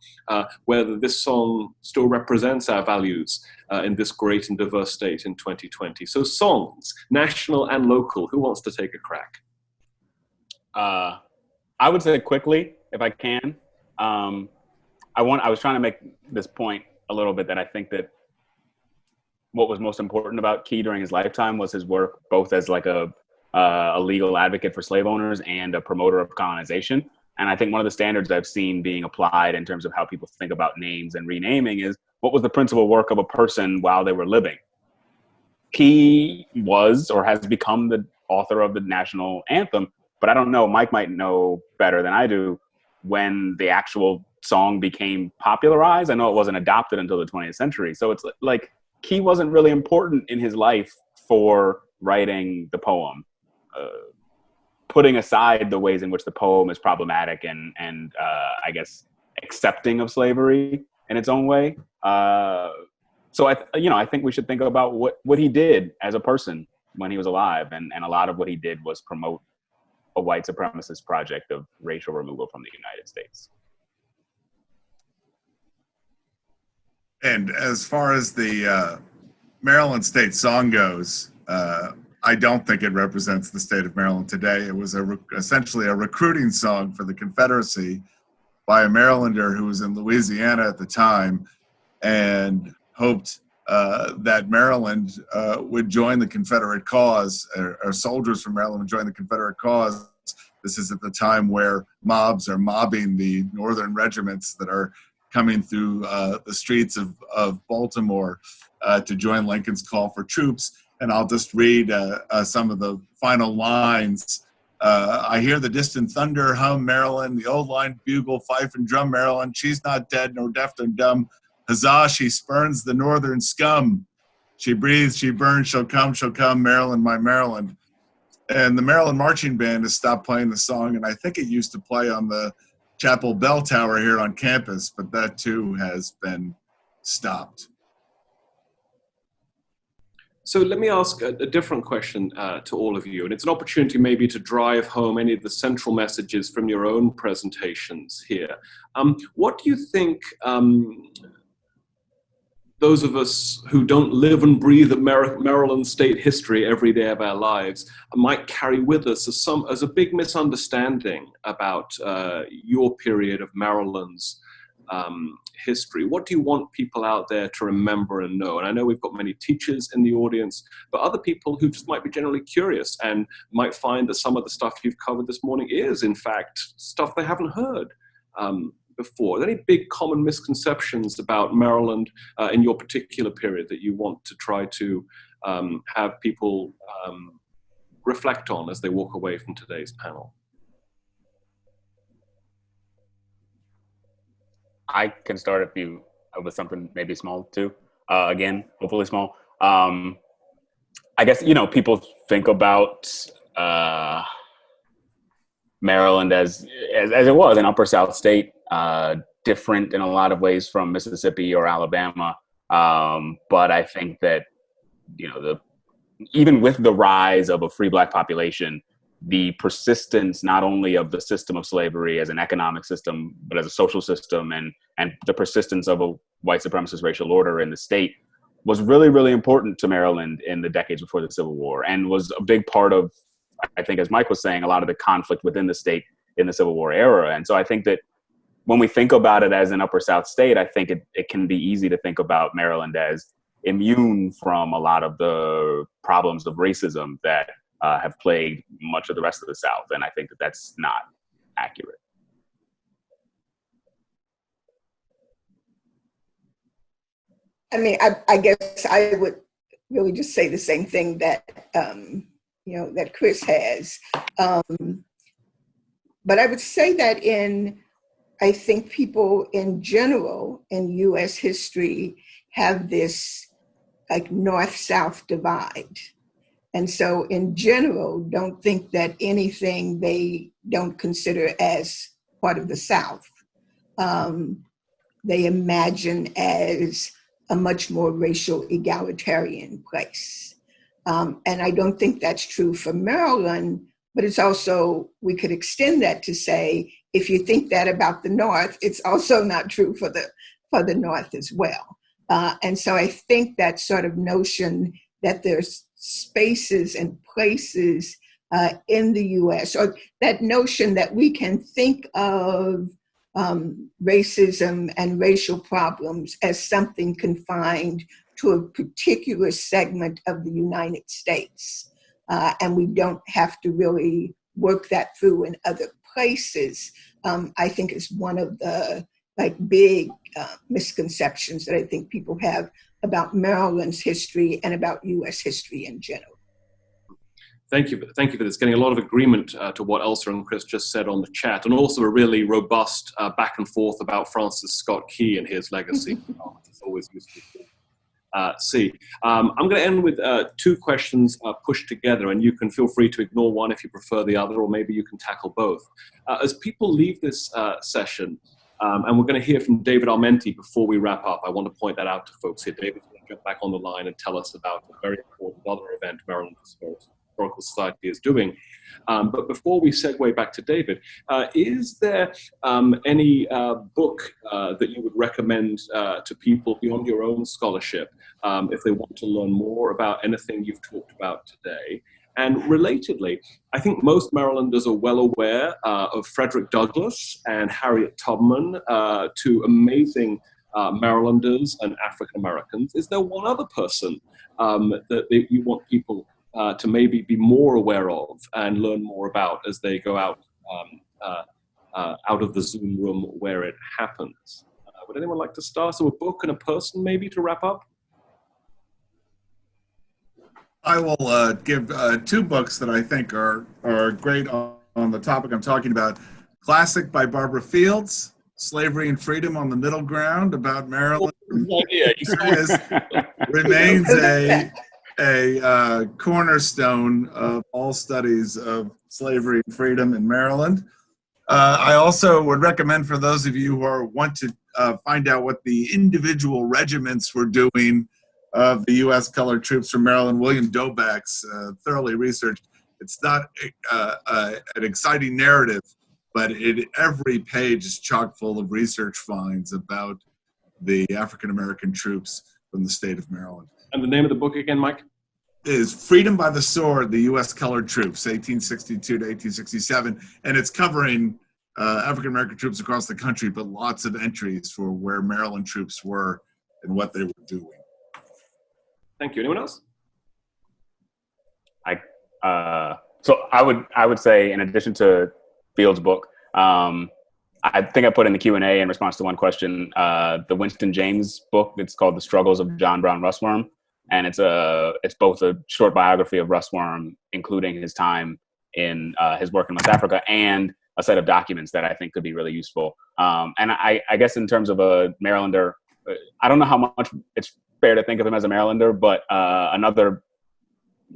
whether this song still represents our values in this great and diverse state in 2020. So songs, national and local, who wants to take a crack? I would say quickly, if I can. I was trying to make this point a little bit, that I think that what was most important about Key during his lifetime was his work both as like a legal advocate for slave owners and a promoter of colonization. And I think one of the standards I've seen being applied in terms of how people think about names and renaming is, what was the principal work of a person while they were living? Key was or has become the author of the national anthem, but I don't know, Mike might know better than I do, when the actual song became popularized. I know it wasn't adopted until the 20th century. So it's like Key wasn't really important in his life for writing the poem. Putting aside the ways in which the poem is problematic and I guess accepting of slavery in its own way. So I think we should think about what he did as a person when he was alive, and a lot of what he did was promote a white supremacist project of racial removal from the United States. And as far as the Maryland state song goes, I don't think it represents the state of Maryland today. It was essentially a recruiting song for the Confederacy by a Marylander who was in Louisiana at the time and hoped that Maryland would join the Confederate cause, or soldiers from Maryland would join the Confederate cause. This is at the time where mobs are mobbing the northern regiments that are coming through the streets of Baltimore to join Lincoln's call for troops. And I'll just read some of the final lines. I hear the distant thunder hum, Maryland, the old line bugle, fife and drum, Maryland. She's not dead nor deaf nor dumb. Huzzah, she spurns the northern scum. She breathes, she burns, she'll come, Maryland, my Maryland. And the Maryland Marching Band has stopped playing the song, and I think it used to play on the Chapel Bell Tower here on campus, but that too has been stopped. So let me ask a different question to all of you, and it's an opportunity maybe to drive home any of the central messages from your own presentations here. What do you think those of us who don't live and breathe Maryland state history every day of our lives might carry with us as a big misunderstanding about your period of Maryland's history? What do you want people out there to remember and know? And I know we've got many teachers in the audience, but other people who just might be generally curious and might find that some of the stuff you've covered this morning is, in fact, stuff they haven't heard before. Are there any big common misconceptions about Maryland in your particular period that you want to try to have people reflect on as they walk away from today's panel? I can start if you with something maybe small too. Again, hopefully small. I guess, people think about Maryland as it was an upper South state different in a lot of ways from Mississippi or Alabama. But I think that, even with the rise of a free Black population, the persistence not only of the system of slavery as an economic system, but as a social system, and the persistence of a white supremacist racial order in the state was really, really important to Maryland in the decades before the Civil War, and was a big part of, I think, as Mike was saying, a lot of the conflict within the state in the Civil War era. And so I think that when we think about it as an Upper South state, I think it can be easy to think about Maryland as immune from a lot of the problems of racism that have plagued much of the rest of the South. And I think that that's not accurate. I mean, I guess I would really just say the same thing that, that Chris has. But I would say that I think people in general in US history have this like North-South divide. And so in general, don't think that anything they don't consider as part of the South, they imagine as a much more racial egalitarian place. And I don't think that's true for Maryland, but it's also, we could extend that to say, if you think that about the North, it's also not true for the North as well. And so I think that sort of notion that there's spaces and places in the US, or that notion that we can think of racism and racial problems as something confined to a particular segment of the United States. And we don't have to really work that through in other places, I think is one of the big misconceptions that I think people have about Maryland's history and about US history in general. Thank you for this. Getting a lot of agreement to what Elsa and Chris just said on the chat, and also a really robust back and forth about Francis Scott Key and his legacy. It's always useful to see. I'm going to end with two questions pushed together, and you can feel free to ignore one if you prefer the other, or maybe you can tackle both. As people leave this session, and we're going to hear from David Armenti before we wrap up. I want to point that out to folks here. David's going to jump back on the line and tell us about a very important other event Maryland Historical Society is doing. But before we segue back to David, is there any book that you would recommend to people beyond your own scholarship if they want to learn more about anything you've talked about today? And relatedly, I think most Marylanders are well aware of Frederick Douglass and Harriet Tubman, two amazing Marylanders and African Americans. Is there one other person that you want people to maybe be more aware of and learn more about as they go out of the Zoom room where it happens? Would anyone like to start? So a book and a person maybe to wrap up? I will give two books that I think are great on the topic I'm talking about. Classic by Barbara Fields, Slavery and Freedom on the Middle Ground, about Maryland. Remains a cornerstone of all studies of slavery and freedom in Maryland. I also would recommend for those of you who want to find out what the individual regiments were doing of the U.S. colored troops from Maryland, William Doback's thoroughly researched. It's not an exciting narrative, but every page is chock full of research finds about the African-American troops from the state of Maryland. And the name of the book again, Mike? Is Freedom by the Sword, the U.S. Colored Troops, 1862 to 1867. And it's covering African-American troops across the country, but lots of entries for where Maryland troops were and what they were doing. Thank you. Anyone else? So I would say, in addition to Fields' book, I think I put in the Q&A in response to one question, the Winston James book. It's called The Struggles of John Brown Russwurm. And it's both a short biography of Russwurm, including his time in his work in West Africa, and a set of documents that I think could be really useful. And I guess in terms of a Marylander, I don't know how much it's fair to think of him as a Marylander, but another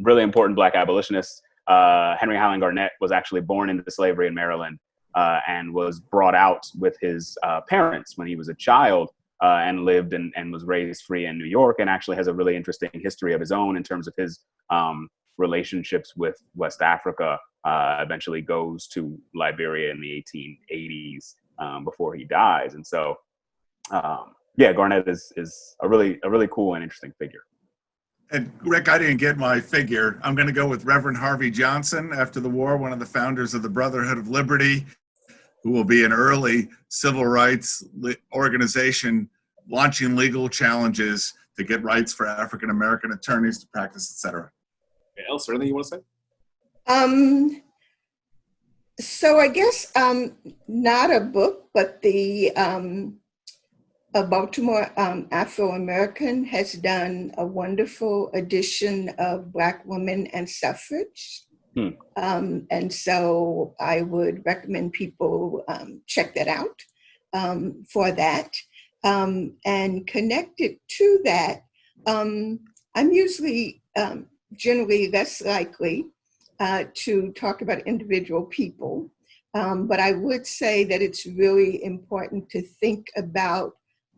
really important Black abolitionist, Henry Highland Garnett, was actually born into slavery in Maryland and was brought out with his parents when he was a child, and lived and was raised free in New York, and actually has a really interesting history of his own in terms of his relationships with West Africa. Eventually goes to Liberia in the 1880s before he dies. And so, yeah, Garnett is a really cool and interesting figure. And Rick, I didn't get my figure. I'm going to go with Reverend Harvey Johnson, after the war, one of the founders of the Brotherhood of Liberty, who will be an early civil rights organization launching legal challenges to get rights for African-American attorneys to practice, et cetera. Elsa, anything you want to say? So I guess not a book, but the a Baltimore Afro-American has done a wonderful edition of Black women and suffrage. And so I would recommend people check that out for that. And connected to that, I'm usually generally less likely to talk about individual people, but I would say that it's really important to think about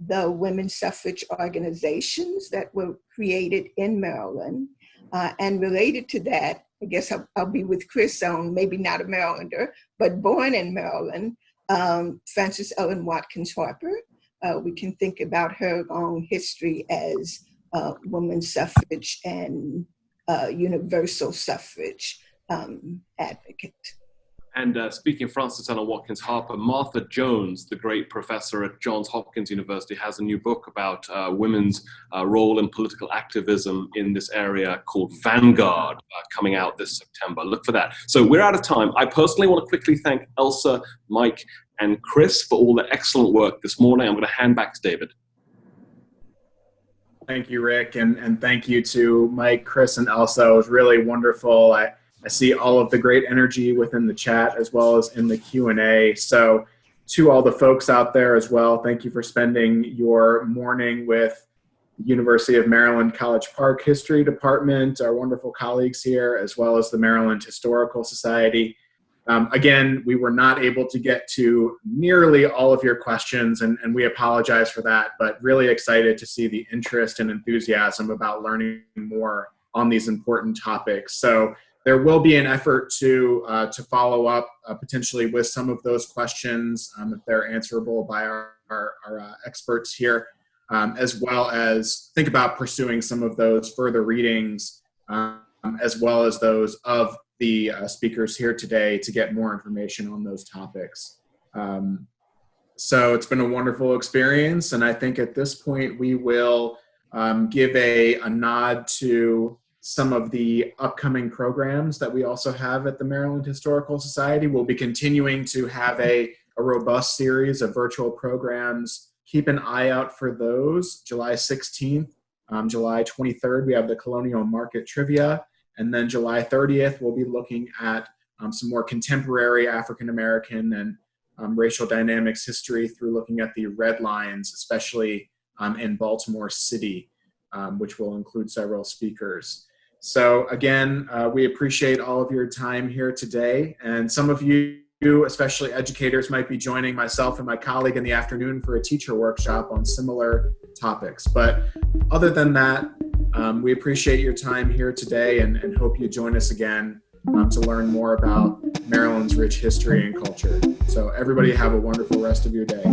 the women's suffrage organizations that were created in Maryland. And related to that, I guess I'll be with Chris on, maybe not a Marylander, but born in Maryland, Frances Ellen Watkins Harper. We can think about her long history as women's suffrage and universal suffrage advocate. And speaking of Frances Ellen Watkins Harper, Martha Jones, the great professor at Johns Hopkins University, has a new book about women's role in political activism in this area called Vanguard, coming out this September. Look for that. So we're out of time. I personally want to quickly thank Elsa, Mike, and Chris for all the excellent work this morning. I'm going to hand back to David. Thank you, Rick, and thank you to Mike, Chris, and Elsa. It was really wonderful. I see all of the great energy within the chat as well as in the Q&A. So to all the folks out there as well, thank you for spending your morning with the University of Maryland College Park History Department, our wonderful colleagues here, as well as the Maryland Historical Society. Again, we were not able to get to nearly all of your questions, and we apologize for that, but really excited to see the interest and enthusiasm about learning more on these important topics. So there will be an effort to follow up potentially with some of those questions if they're answerable by our experts here, as well as think about pursuing some of those further readings, as well as those of the speakers here today to get more information on those topics. So it's been a wonderful experience, and I think at this point we will give a nod to some of the upcoming programs that we also have at the Maryland Historical Society. We'll be continuing to have a robust series of virtual programs. Keep an eye out for those. July 16th, July 23rd, we have the Colonial Market Trivia. And then July 30th, we'll be looking at some more contemporary African-American and racial dynamics history through looking at the red lines, especially in Baltimore City, which will include several speakers. So again, we appreciate all of your time here today. And some of you, especially educators, might be joining myself and my colleague in the afternoon for a teacher workshop on similar topics. But other than that, we appreciate your time here today and hope you join us again to learn more about Maryland's rich history and culture. So everybody have a wonderful rest of your day.